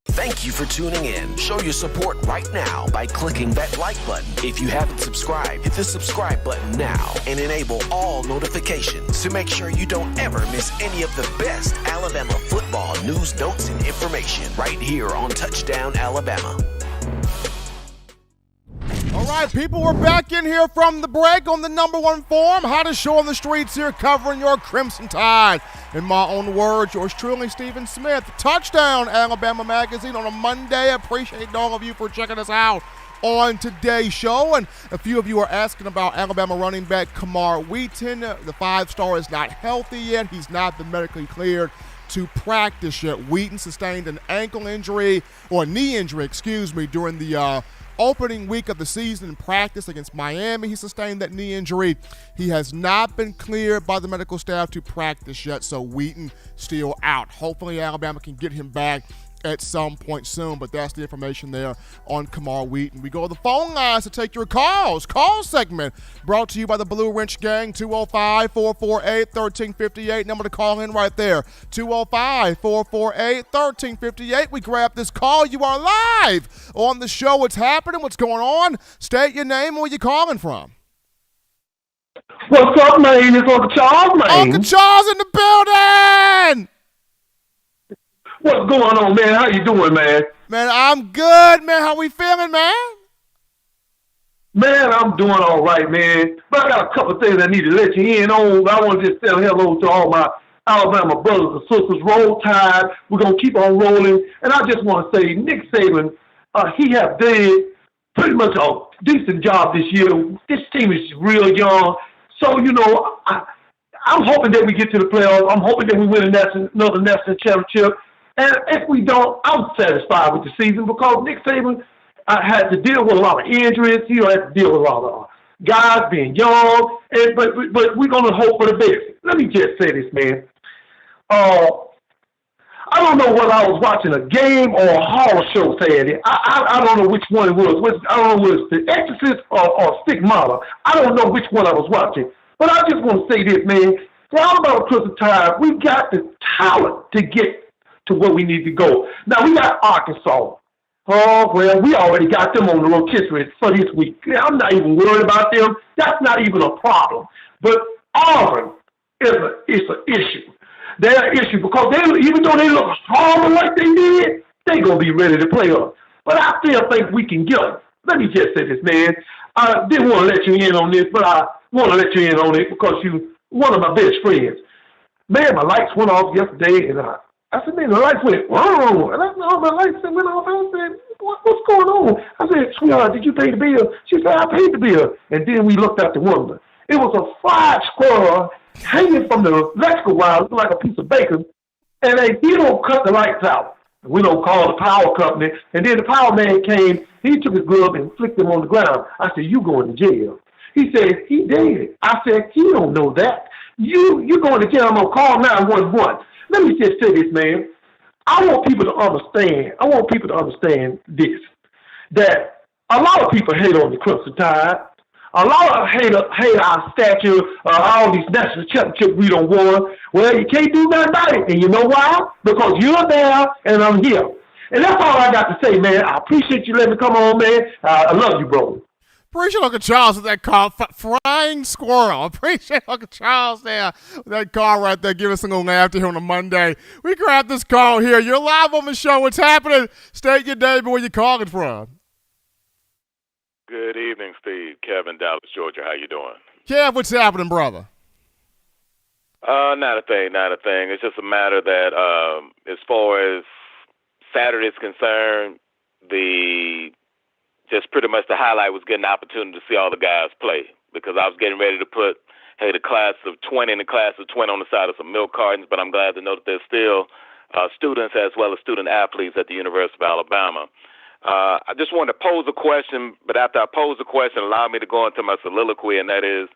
Speaker 3: Thank you for tuning in. Show your support right now by clicking that like button. If you haven't subscribed, hit the subscribe button now and enable all notifications to make sure you don't ever miss any of the best Alabama football news, notes, and information right here on Touchdown Alabama.
Speaker 1: All right, people, we're back in here from the break on the number one forum, hottest show on the streets here, covering your Crimson Tide. In my own words, yours truly, Stephen Smith. Touchdown Alabama Magazine on a Monday. I appreciate all of you for checking us out on today's show. And a few of you are asking about Alabama running back Kamar Wheaton. The five-star is not healthy yet. He's not been medically cleared to practice yet. Wheaton sustained an ankle injury, or knee injury, during the opening week of the season in practice against Miami. He sustained that knee injury. He has not been cleared by the medical staff to practice yet, so Wheaton still out. Hopefully Alabama can get him back at some point soon, but that's the information there on Kamar Wheaton. We go to the phone lines to take your calls. Call segment brought to you by the Blue Wrench Gang, 205-448-1358. Number to call in right there, 205-448-1358. We grab this call. You are live on the show. What's happening? What's going on? State your name and where you calling from.
Speaker 12: What's up, man? It's Uncle Charles, man.
Speaker 1: Uncle Charles in the building!
Speaker 12: What's going on, man? How you doing, man?
Speaker 1: Man, I'm good, man. How we feeling, man?
Speaker 12: Man, I'm doing all right, man. But I got a couple of things I need to let you in on. I want to just say hello to all my Alabama brothers and sisters. Roll Tide. We're going to keep on rolling. And I just want to say, Nick Saban, he have done pretty much a decent job this year. This team is real young. So, you know, I'm hoping that we get to the playoffs. I'm hoping that we win another national championship. And if we don't, I'm satisfied with the season because Nick Saban had to deal with a lot of injuries. He had to deal with a lot of guys being young. But we're going to hope for the best. Let me just say this, man. I don't know whether I was watching a game or a horror show Saturday. I don't know which one it was. I don't know if it was The Exorcist or Stigmata. I don't know which one I was watching. But I just want to say this, man. For Alabama Crimson Tide, we got the talent to get to where we need to go. Now, we got Arkansas. Oh, well, we already got them on the rotisserie for this week. I'm not even worried about them. That's not even a problem. But Auburn is an issue. They're an issue because even though they look horrible like they did, they're going to be ready to play us. But I still think we can get them. Let me just say this, man. I didn't want to let you in on this, but I want to let you in on it because you're one of my best friends. Man, my lights went off yesterday, and I said, man, the lights went wrong. And I said, oh, my lights went off. I said, what's going on? I said, sweetheart, did you pay the bill? She said, I paid the bill. And then we looked out the window. It was a fried squirrel hanging from the electrical wire, looking like a piece of bacon, and he don't cut the lights out. We don't call the power company. And then the power man came, he took his glove and flicked him on the ground. I said, you going to jail. He said, he dead. I said, he don't know that. You going to jail, I'm going to call 911. Let me just say this, man. I want people to understand this, that a lot of people hate on the Crimson Tide. A lot of hate our statue, all these national championships we don't won. Well, you can't do nothing about it. And you know why? Because you're there and I'm here. And that's all I got to say, man. I appreciate you letting me come on, man. I love you, bro.
Speaker 1: Appreciate Uncle Charles with that call. Frying squirrel. Appreciate Uncle Charles there with that call right there. Give us a little laughter here on a Monday. We grab this call here. You're live on the show. What's happening? State your name and where you're calling from.
Speaker 13: Good evening, Steve. Kevin, Dallas, Georgia. How you doing?
Speaker 1: Kev, what's happening, brother?
Speaker 13: Not a thing. It's just a matter that as far as Saturday's concerned, just pretty much the highlight was getting the opportunity to see all the guys play, because I was getting ready to put, the class of 20 and the class of 20 on the side of some milk cartons, but I'm glad to know that there's still students as well as student athletes at the University of Alabama. I just wanted to pose a question, but after I pose the question, allow me to go into my soliloquy, and that is,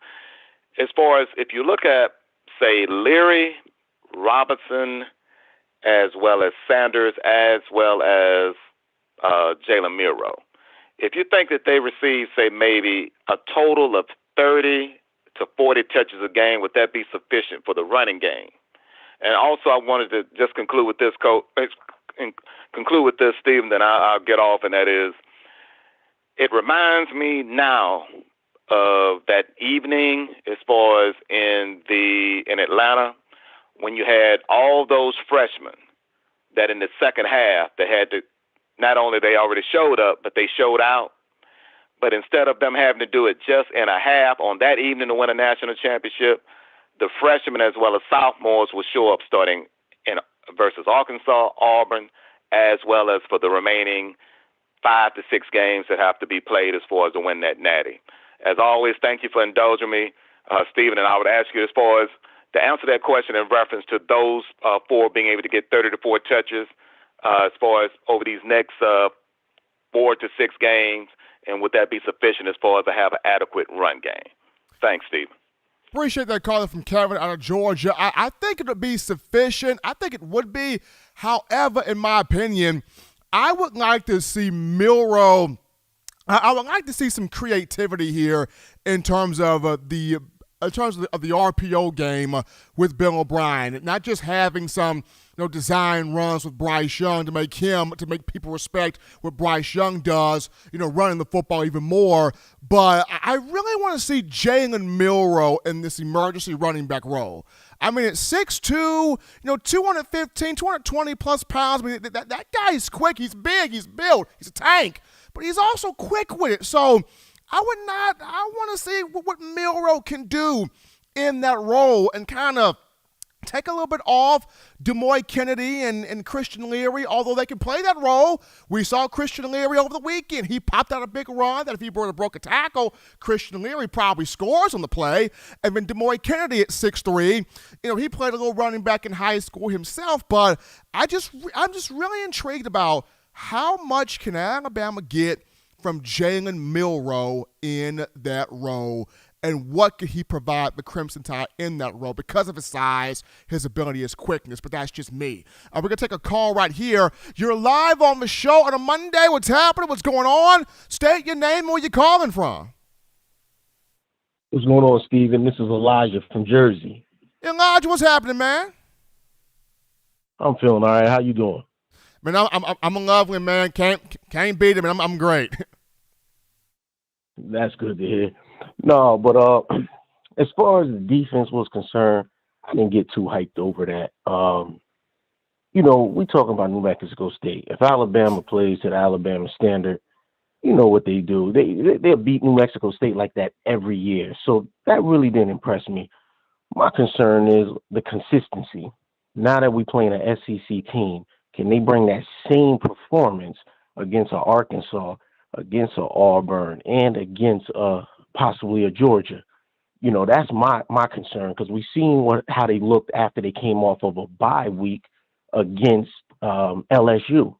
Speaker 13: as far as if you look at, say, Leary, Robinson, as well as Sanders, as well as Jalen Milroe, if you think that they receive, say, maybe a total of 30 to 40 touches a game, would that be sufficient for the running game? And also, I wanted to just conclude with this, Stephen, then I'll get off, and that is, it reminds me now of that evening as far as in Atlanta, when you had all those freshmen that in the second half they had to, not only they already showed up, but they showed out. But instead of them having to do it just in a half on that evening to win a national championship, the freshmen as well as sophomores will show up starting versus Arkansas, Auburn, as well as for the remaining 5 to 6 games that have to be played as far as to win that natty. As always, thank you for indulging me, Stephen, and I would ask you as far as to answer that question in reference to those 4 being able to get 30 to 40 touches as far as over these next 4 to 6 games, and would that be sufficient as far as to have an adequate run game? Thanks, Stephen.
Speaker 1: Appreciate that caller from Kevin out of Georgia. I think it would be sufficient. I think it would be. However, in my opinion, I would like to see Milroe. I would like to see some creativity here in terms of the RPO game with Bill O'Brien, not just having some design runs with Bryce Young to make people respect what Bryce Young does, running the football even more. But I really want to see Jalen Milroe in this emergency running back role. I mean, at 6'2", 215, 220 plus pounds. I mean, that guy is quick. He's big. He's built. He's a tank. But he's also quick with it. So I want to see what Milroe can do in that role and kind of take a little bit off Demoy Kennedy and Christian Leary, although they can play that role. We saw Christian Leary over the weekend. He popped out a big run that if he would have broke a tackle, Christian Leary probably scores on the play. And then Demoy Kennedy at 6'3", he played a little running back in high school himself. But I'm just really intrigued about how much can Alabama get from Jalen Milroe in that role, and what could he provide the Crimson Tide in that role because of his size, his ability, his quickness. But that's just me. We're going to take a call right here. You're live on the show on a Monday. What's happening? What's going on? State your name and where you're calling from.
Speaker 14: What's going on, Steven? This is Elijah from Jersey.
Speaker 1: Elijah, what's happening, man?
Speaker 14: I'm feeling all right. How you doing?
Speaker 1: Man, I'm a lovely man. Can't beat him, and I'm great.
Speaker 14: That's good to hear. No, but as far as the defense was concerned, I didn't get too hyped over that. We talking about New Mexico State. If Alabama plays to the Alabama standard, you know what they do. They'll beat New Mexico State like that every year. So that really didn't impress me. My concern is the consistency. Now that we playing an SEC team, can they bring that same performance against an Arkansas, against an Auburn, and against possibly a Georgia? That's my concern, because we've seen how they looked after they came off of a bye week against LSU.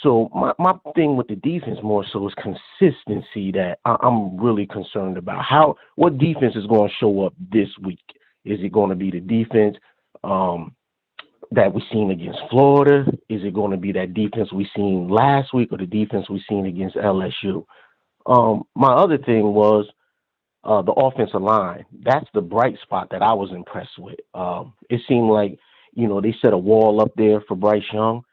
Speaker 14: So my thing with the defense more so is consistency that I'm really concerned about. What defense is going to show up this week? Is it going to be the defense that we seen against Florida? Is it going to be that defense we seen last week, or the defense we seen against LSU? My other thing was the offensive line. That's the bright spot that I was impressed with. It seemed like, they set a wall up there for Bryce Young.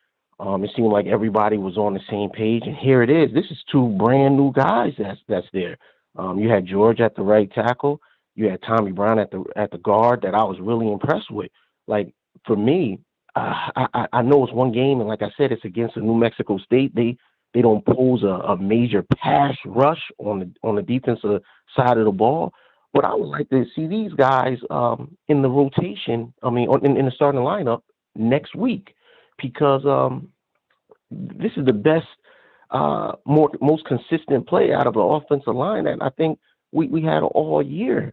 Speaker 14: It seemed like everybody was on the same page, and here it is. This is two brand new guys that's there. You had George at the right tackle. You had Tommy Brown at the guard that I was really impressed with. Like, for me, I know it's one game, and like I said, it's against a New Mexico State. They don't pose a major pass rush on the defensive side of the ball. But I would like to see these guys in the rotation. I mean, in the starting lineup next week, because this is the best, most consistent play out of the offensive line that I think we had all year,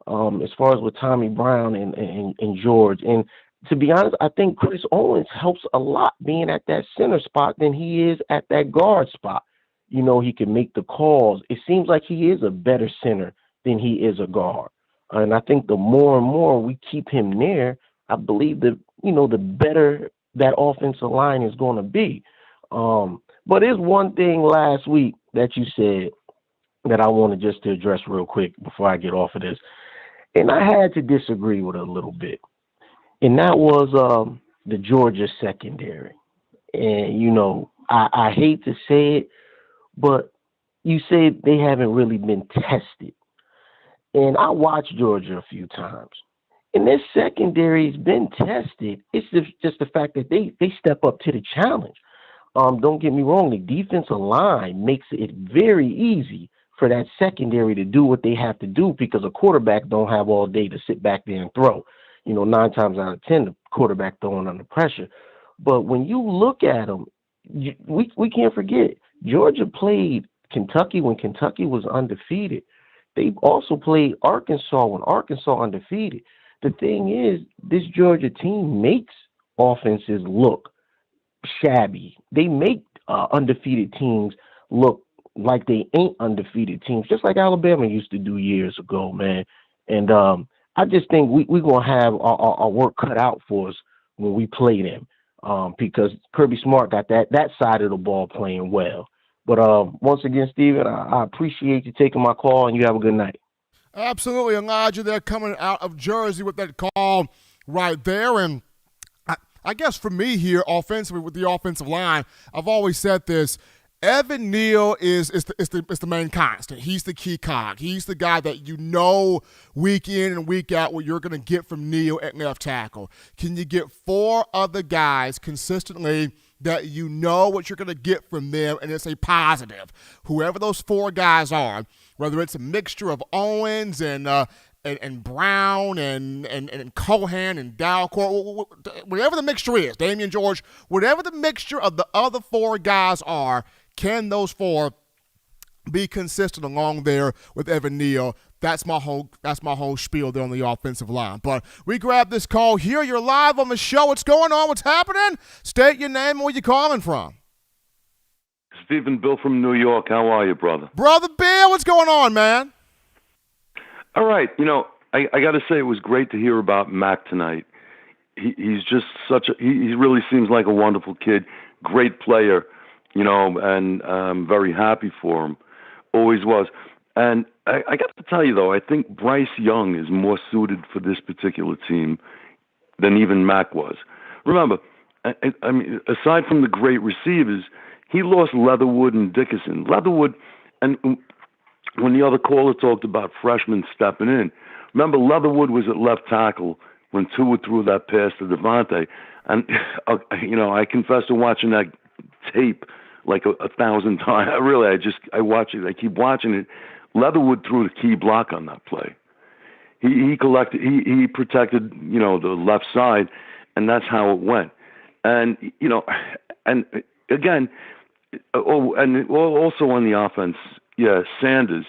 Speaker 14: as far as with Tommy Brown and George. And to be honest, I think Chris Owens helps a lot being at that center spot than he is at that guard spot. He can make the calls. It seems like he is a better center than he is a guard. And I think the more and more we keep him there, I believe that, the better that offensive line is going to be. But there's one thing last week that you said that I wanted just to address real quick before I get off of this. And I had to disagree with it a little bit. And that was the Georgia secondary. And, I hate to say it, but you said they haven't really been tested. And I watched Georgia a few times. And their secondary has been tested. It's just the fact that they step up to the challenge. Don't get me wrong, the defensive line makes it very easy for that secondary to do what they have to do, because a quarterback don't have all day to sit back there and throw. 9 times out of 10, the quarterback throwing under pressure. But when you look at them, we can't forget, Georgia played Kentucky when Kentucky was undefeated. They also played Arkansas when Arkansas undefeated. The thing is, this Georgia team makes offenses look shabby. They make undefeated teams look like they ain't undefeated teams, just like Alabama used to do years ago, man. And I just think we're going to have our work cut out for us when we play them, because Kirby Smart got that side of the ball playing well. But once again, Steven, I appreciate you taking my call, and you have a good night.
Speaker 1: Absolutely, Elijah. They're coming out of Jersey with that call right there. And I guess for me here, offensively with the offensive line, I've always said this. Evan Neal is the main constant. He's the key cog. He's the guy that week in and week out what you're going to get from Neal at left tackle. Can you get 4 other guys consistently that what you're going to get from them, and it's a positive? Whoever those 4 guys are, whether it's a mixture of Owens and Brown and Cohan and Dalcourt, whatever the mixture is, Damian George, whatever the mixture of the other 4 guys are, can those 4 be consistent along there with Evan Neal? That's my whole spiel there on the offensive line. But we grab this call here. You're live on the show. What's going on? What's happening? State your name and where you calling from.
Speaker 15: Stephen Bill from New York. How are you, brother?
Speaker 1: Brother Bill, what's going on, man?
Speaker 15: All right. I got to say it was great to hear about Mac tonight. He's just he really seems like a wonderful kid, great player, and I'm very happy for him. Always was. And I got to tell you, though, I think Bryce Young is more suited for this particular team than even Mac was. Remember, I mean, aside from the great receivers, he lost Leatherwood and Dickerson. Leatherwood, and when the other caller talked about freshmen stepping in, remember Leatherwood was at left tackle when Tua threw that pass to Devontae. And, I confess to watching that tape like 1,000 times. I watch it. I keep watching it. Leatherwood threw the key block on that play. He protected, the left side, and that's how it went. And, and again, and also on the offense, Sanders.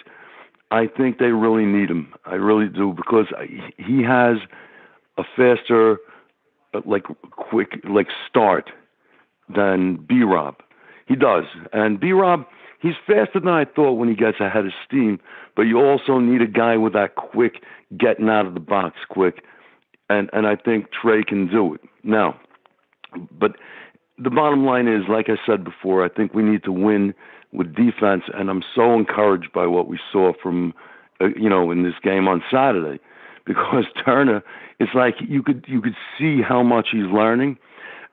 Speaker 15: I think they really need him. I really do, because he has a faster, quick start than B-Rob. He does. And B-Rob, he's faster than I thought when he gets ahead of steam, but you also need a guy with that quick getting out of the box quick. And I think Trey can do it. Now, but the bottom line is, like I said before, I think we need to win with defense, and I'm so encouraged by what we saw from, in this game on Saturday, because Turner, it's like you could see how much he's learning,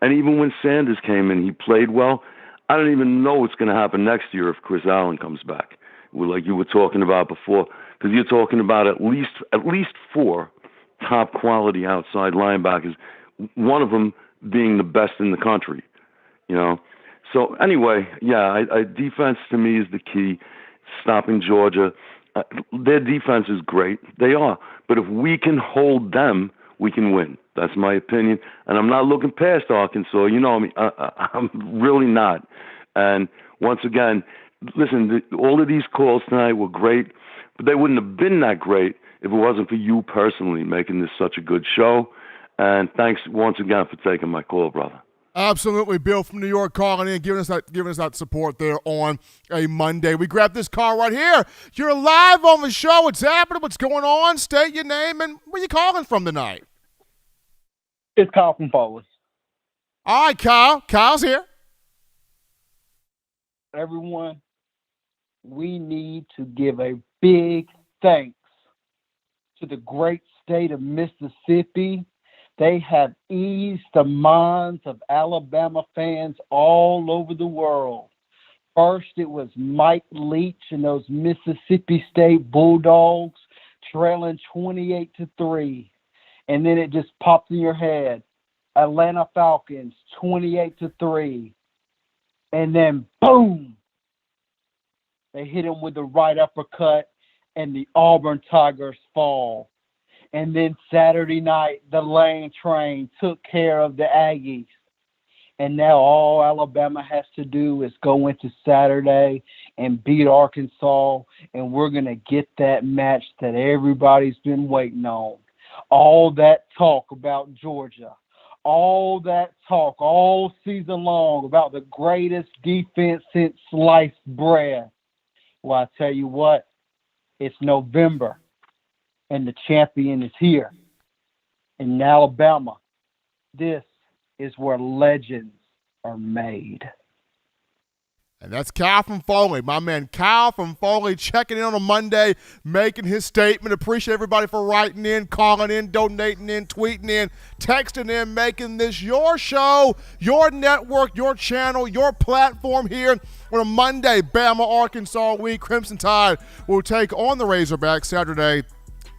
Speaker 15: and even when Sanders came in, he played well. I don't even know what's going to happen next year if Chris Allen comes back, like you were talking about before, because you're talking about at least 4 top quality outside linebackers, one of them being the best in the country, So anyway, yeah, defense to me is the key. Stopping Georgia, their defense is great. They are, but if we can hold them, we can win. That's my opinion, and I'm not looking past Arkansas. I'm really not. And once again, listen, all of these calls tonight were great, but they wouldn't have been that great if it wasn't for you personally making this such a good show. And thanks once again for taking my call, brother.
Speaker 1: Absolutely, Bill from New York calling in, giving us that support there on a Monday. We grab this call right here. You're live on the show. What's happening? What's going on? State your name and where you calling from tonight?
Speaker 16: It's Kyle from Foley.
Speaker 1: All right, Kyle. Kyle's here.
Speaker 16: Everyone, we need to give a big thanks to the great state of Mississippi. They have eased the minds of Alabama fans all over the world. First, it was Mike Leach and those Mississippi State Bulldogs trailing 28-3. And then it just popped in your head. Atlanta Falcons 28-3. And then, boom, they hit him with the right uppercut, and the Auburn Tigers fall. And then Saturday night, the Lane Train took care of the Aggies. And now all Alabama has to do is go into Saturday and beat Arkansas, and we're going to get that match that everybody's been waiting on. All that talk about Georgia, all that talk all season long about the greatest defense since sliced bread. Well, I tell you what, it's November, and the champion is here. In Alabama, this is where legends are made.
Speaker 1: And that's Kyle from Foley. My man Kyle from Foley checking in on a Monday, making his statement. Appreciate everybody for writing in, calling in, donating in, tweeting in, texting in, making this your show, your network, your channel, your platform here on a Monday. Bama, Arkansas week. Crimson Tide will take on the Razorbacks Saturday,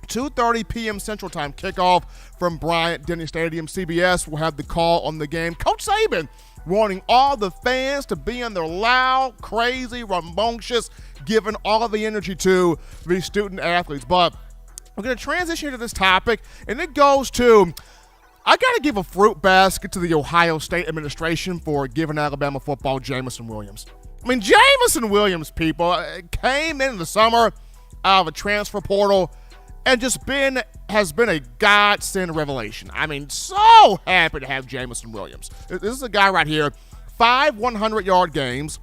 Speaker 1: 2:30 p.m. Central Time kickoff from Bryant-Denny Stadium. CBS will have the call on the game. Coach Saban wanting all the fans to be in their loud, crazy, rambunctious, giving all of the energy to the student athletes. But we're going to transition to this topic, and it goes to, I got to give a fruit basket to the Ohio State administration for giving Alabama football Jamison Williams. I mean, Jamison Williams, people, came in the summer out of a transfer portal and just has been a godsend revelation. I mean, so happy to have Jamison Williams. This is a guy right here, 5 100-yard games.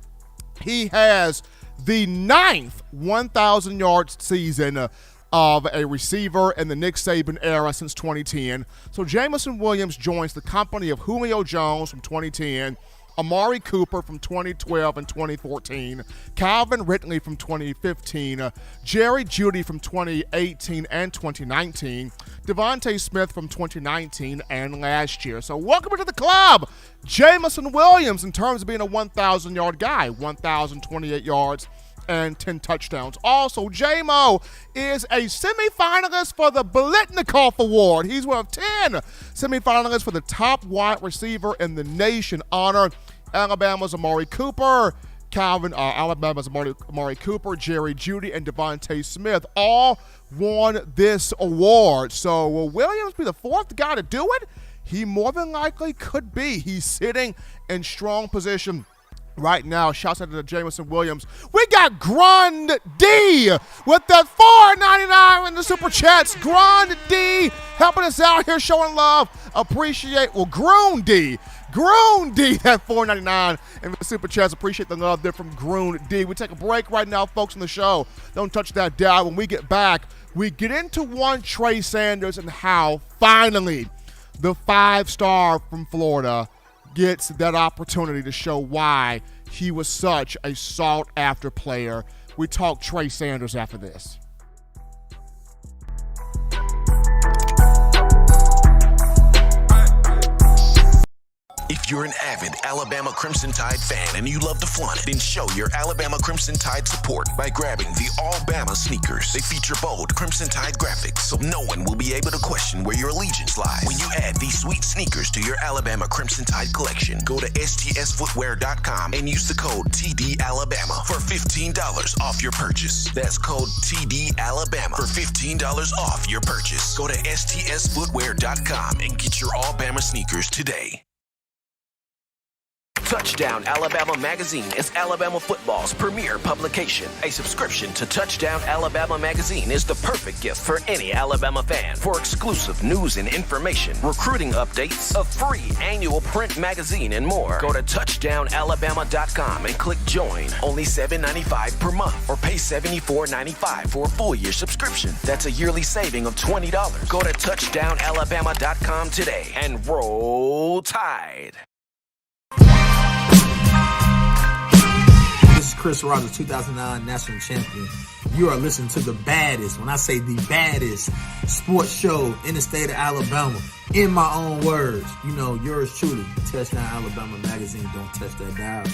Speaker 1: He has the 9th 1,000-yard season of a receiver in the Nick Saban era since 2010. So Jamison Williams joins the company of Julio Jones from 2010, Amari Cooper from 2012 and 2014, Calvin Ridley from 2015, Jerry Jeudy from 2018 and 2019, Devontae Smith from 2019 and last year. So welcome to the club, Jamison Williams, in terms of being a 1,000-yard guy, 1,028 yards and 10 touchdowns. Also, J-Mo is a semifinalist for the Biletnikoff Award. He's one of 10 semifinalists for the top wide receiver in the nation honor. Alabama's Amari Cooper, Alabama's Amari Cooper, Jerry Jeudy, and Devontae Smith all won this award. So will Williams be the 4th guy to do it? He more than likely could be. He's sitting in strong position right now. Shouts out to Jamison Williams. We got Grund D with that $4.99 in the Super Chats. Grund D helping us out here, showing love. Appreciate, well, Groon D, that $4.99 in the Super Chats. Appreciate the love there from Groon D. We take a break right now, folks, on the show. Don't touch that dial. When we get back, we get into one Trey Sanders and how finally the 5-star from Florida gets that opportunity to show why he was such a sought-after player. We talk Trey Sanders after this.
Speaker 3: If you're an avid Alabama Crimson Tide fan and you love to flaunt it, then show your Alabama Crimson Tide support by grabbing the All Bama sneakers. They feature bold Crimson Tide graphics, so no one will be able to question where your allegiance lies. When you add these sweet sneakers to your Alabama Crimson Tide collection, go to stsfootwear.com and use the code TDAlabama for $15 off your purchase. That's code TDAlabama for $15 off your purchase. Go to stsfootwear.com and get your All Bama sneakers today. Touchdown Alabama Magazine is Alabama football's premier publication. A subscription to Touchdown Alabama Magazine is the perfect gift for any Alabama fan. For exclusive news and information, recruiting updates, a free annual print magazine, and more, go to touchdownalabama.com and click join. Only $7.95 per month, or pay $74.95 for a full year subscription. That's a yearly saving of $20. Go to touchdownalabama.com today and roll Tide.
Speaker 17: This is Chris Rogers, 2009 national champion. You are listening to the baddest, when I say the baddest, sports show in the state of Alabama. In my own words, you know, yours truly, Touchdown Alabama Magazine. Don't touch that dial.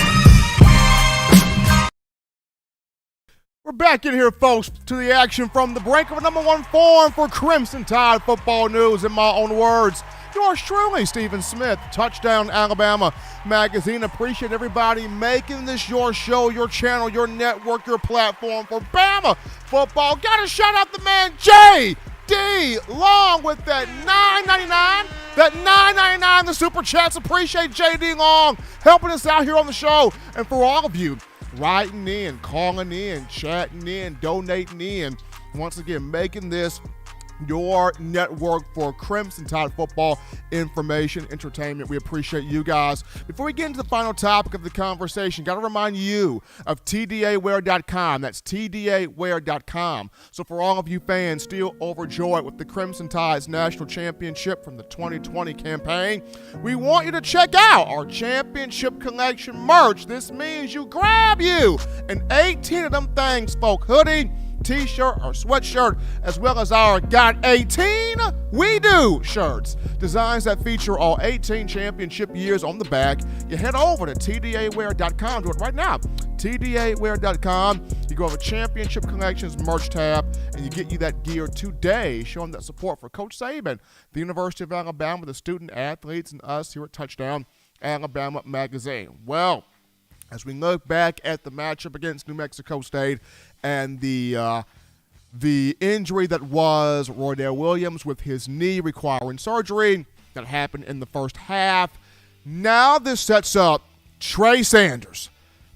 Speaker 1: We're back in here, folks, to the action from the brink of a #1 forum for Crimson Tide football news. In my own words, yours truly, Stephen Smith, Touchdown Alabama Magazine. Appreciate everybody making this your show, your channel, your network, your platform for Bama football. Got to shout out the man J.D. Long with that $9.99. That $9.99 the Super Chats. Appreciate J.D. Long helping us out here on the show. And for all of you writing in, calling in, chatting in, donating in, once again, making this your network for Crimson Tide football information, entertainment. We appreciate you guys. Before we get into the final topic of the conversation, got to remind you of TDAwear.com. That's TDAwear.com. So for all of you fans still overjoyed with the Crimson Tide's national championship from the 2020 campaign, we want you to check out our championship collection merch. This means you grab you an 18 of them things, folk, hoodie, t-shirt or sweatshirt, as well as our Got 18 We Do shirts. Designs that feature all 18 championship years on the back. You head over to TDAwear.com. Do it right now. TDAwear.com. You go over Championship Collections merch tab, and you get you that gear today, showing that support for Coach Saban, the University of Alabama, the student athletes, and us here at Touchdown Alabama Magazine. Well, as we look back at the matchup against New Mexico State and the injury that was Roydell Williams with his knee requiring surgery that happened in the first half, now this sets up Trey Sanders,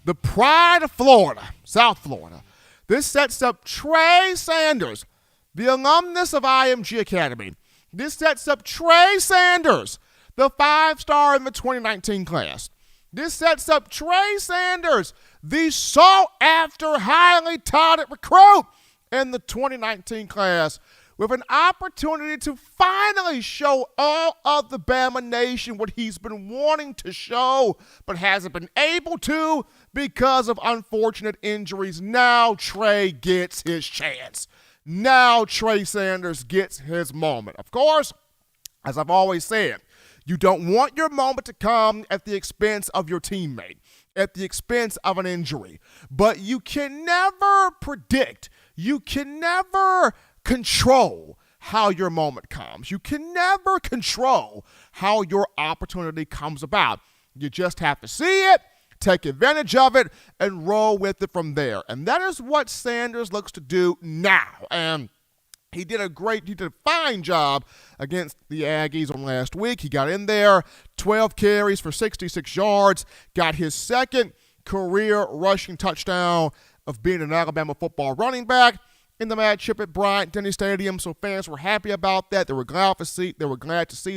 Speaker 1: the pride of Florida, South Florida. This sets up Trey Sanders, the alumnus of IMG Academy. This sets up Trey Sanders, the 5-star in the 2019 class. This sets up Trey Sanders, the sought-after, highly touted recruit in the 2019 class, with an opportunity to finally show all of the Bama Nation what he's been wanting to show, but hasn't been able to because of unfortunate injuries. Now Trey gets his chance. Now Trey Sanders gets his moment. Of course, as I've always said, you don't want your moment to come at the expense of your teammate, at the expense of an injury. But you can never predict, you can never control how your moment comes. You can never control how your opportunity comes about. You just have to see it, take advantage of it, and roll with it from there. And that is what Sanders looks to do now. And he did a fine job against the Aggies on last week. He got in there, 12 carries for 66 yards, got his second career rushing touchdown of being an Alabama football running back in the matchup at Bryant-Denny Stadium. So fans were happy about that. They were glad to see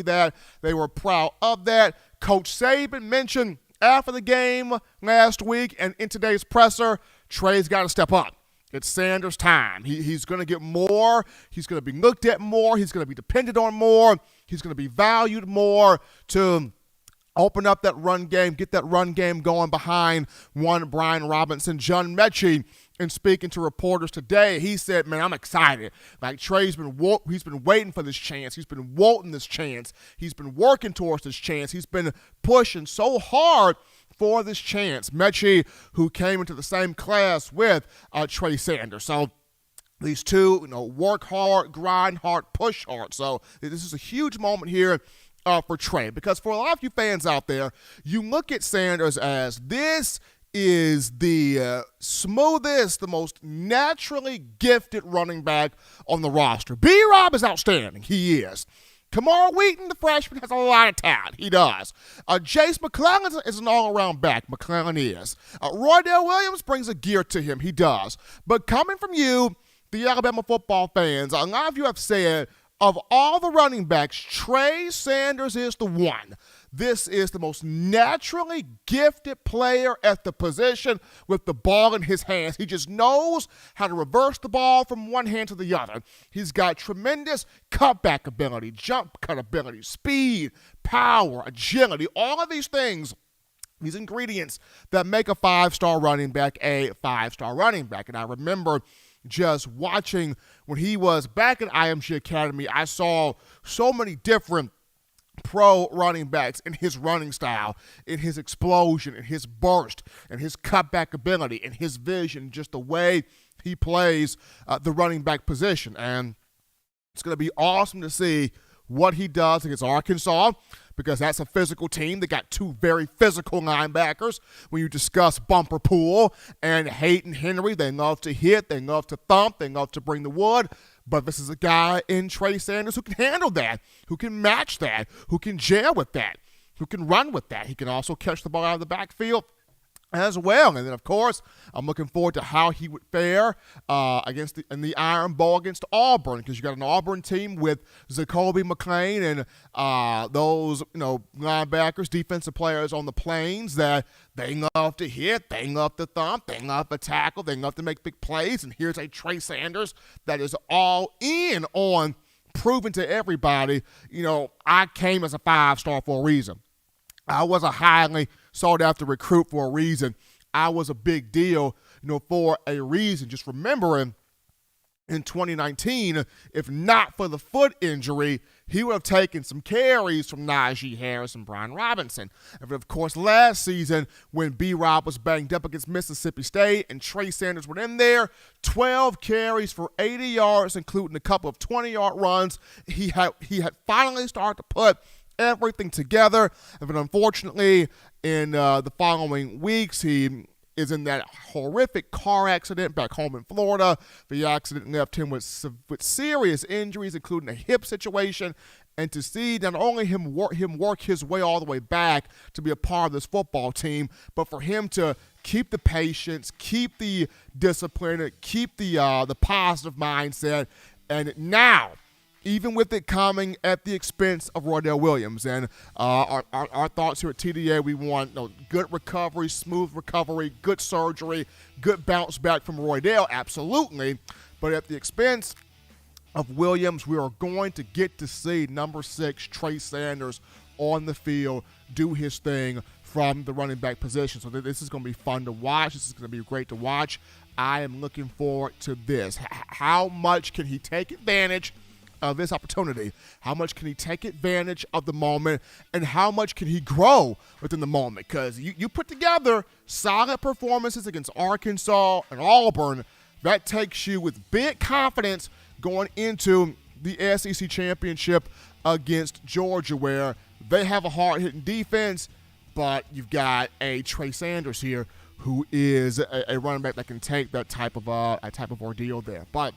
Speaker 1: that. They were proud of that. Coach Saban mentioned after the game last week and in today's presser, Trey's got to step up. It's Sanders' time. He's going to get more. He's going to be looked at more. He's going to be depended on more. He's going to be valued more to open up that run game, get that run game going behind one Brian Robinson. John Mechie, in speaking to reporters today, he said, man, I'm excited. Like Trey's he's been waiting for this chance. He's been wanting this chance. He's been working towards this chance. He's been pushing so hard for this chance. Mechie, who came into the same class with Trey Sanders. So these two, work hard, grind hard, push hard. So this is a huge moment here for Trey, because for a lot of you fans out there, you look at Sanders as this is the smoothest, the most naturally gifted running back on the roster. B-Rob is outstanding. He is. Kamar Wheaton, the freshman, has a lot of talent. He does. Jace McClellan is an all-around back. McClellan is. Roydell Williams brings a gear to him. He does. But coming from you, the Alabama football fans, a lot of you have said, of all the running backs, Trey Sanders is the one. This is the most naturally gifted player at the position with the ball in his hands. He just knows how to reverse the ball from one hand to the other. He's got tremendous cutback ability, jump cut ability, speed, power, agility, all of these things, these ingredients that make a five-star running back a five-star running back. And I remember just watching when he was back at IMG Academy, I saw so many different pro running backs in his running style, in his explosion, in his burst, and his cutback ability, and his vision, just the way he plays the running back position. And it's going to be awesome to see what he does against Arkansas, because that's a physical team. They got two very physical linebackers. When you discuss Bumper Pool and Hayden Henry, they love to hit, they love to thump, they love to bring the wood. But this is a guy in Trey Sanders who can handle that, who can match that, who can gel with that, who can run with that. He can also catch the ball out of the backfield as well. And then, of course, I'm looking forward to how he would fare in the Iron Bowl against Auburn, because you got an Auburn team with Zacoby McClain and those linebackers, defensive players on the Plains that they love to hit, they love to thump, they love to tackle, they love to make big plays. And here's a Trey Sanders that is all in on proving to everybody, I came as a five-star for a reason. I was a highly sought-after recruit for a reason. I was a big deal, for a reason. Just remembering in 2019, if not for the foot injury, he would have taken some carries from Najee Harris and Brian Robinson. And of course, last season, when B-Rob was banged up against Mississippi State and Trey Sanders went in there, 12 carries for 80 yards, including a couple of 20-yard runs. He had finally started to put everything together. But unfortunately, in the following weeks, he is in that horrific car accident back home in Florida. The accident left him with serious injuries, including a hip situation. And to see not only him work his way all the way back to be a part of this football team, but for him to keep the patience, keep the discipline, keep the positive mindset, and now, even with it coming at the expense of Roydell Williams. And our thoughts here at TDA, we want good recovery, smooth recovery, good surgery, good bounce back from Roydell, absolutely. But at the expense of Williams, we are going to get to see number 6, Trey Sanders, on the field do his thing from the running back position. So this is going to be fun to watch. This is going to be great to watch. I am looking forward to this. How much can he take advantage of this opportunity? How much can he take advantage of the moment, and how much can he grow within the moment? Because you put together solid performances against Arkansas and Auburn, that takes you with big confidence going into the SEC championship against Georgia, where they have a hard-hitting defense, but you've got a Trey Sanders here who is a running back that can take that type of ordeal there. But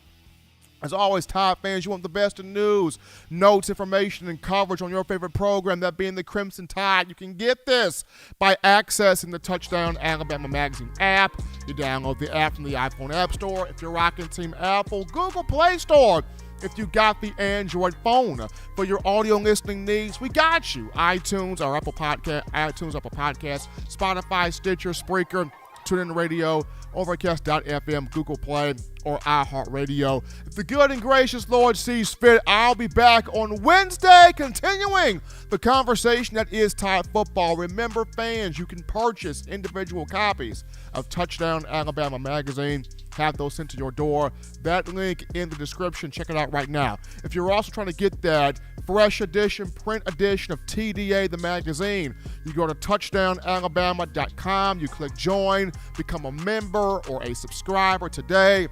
Speaker 1: As always, Tide fans, you want the best in news, notes, information, and coverage on your favorite program, that being the Crimson Tide. You can get this by accessing the Touchdown Alabama Magazine app. You download the app from the iPhone App Store. If you're rocking Team Apple, Google Play Store. If you got the Android phone. For your audio listening needs, we got you. iTunes, Apple Podcast, Spotify, Stitcher, Spreaker, TuneIn Radio, Overcast.fm, Google Play, or iHeartRadio. If the good and gracious Lord sees fit, I'll be back on Wednesday continuing the conversation that is Tide football. Remember, fans, you can purchase individual copies of Touchdown Alabama Magazine. Have those sent to your door. That link in the description. Check it out right now. If you're also trying to get that fresh edition, print edition of TDA, the magazine, you go to touchdownalabama.com. You click join, become a member or a subscriber today.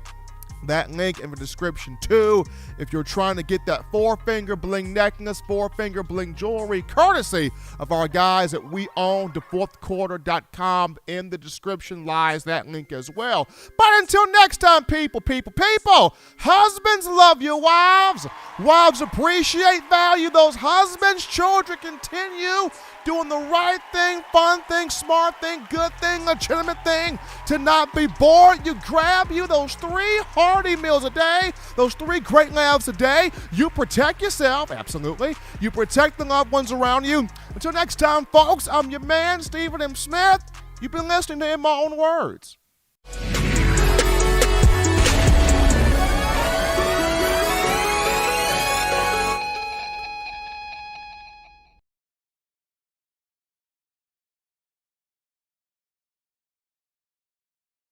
Speaker 1: That link in the description too. If you're trying to get that 4-finger bling necklace, 4-finger bling jewelry, courtesy of our guys at We Own thefourthquarter.com, in the description lies that link as well. But until next time, people, husbands love your wives. Wives appreciate, value those husbands. Children continue doing the right thing, fun thing, smart thing, good thing, legitimate thing. To not be bored, you grab you those 3 hearty meals a day, those 3 great laughs a day. You protect yourself, absolutely. You protect the loved ones around you. Until next time, folks, I'm your man, Stephen M. Smith. You've been listening to In My Own Words.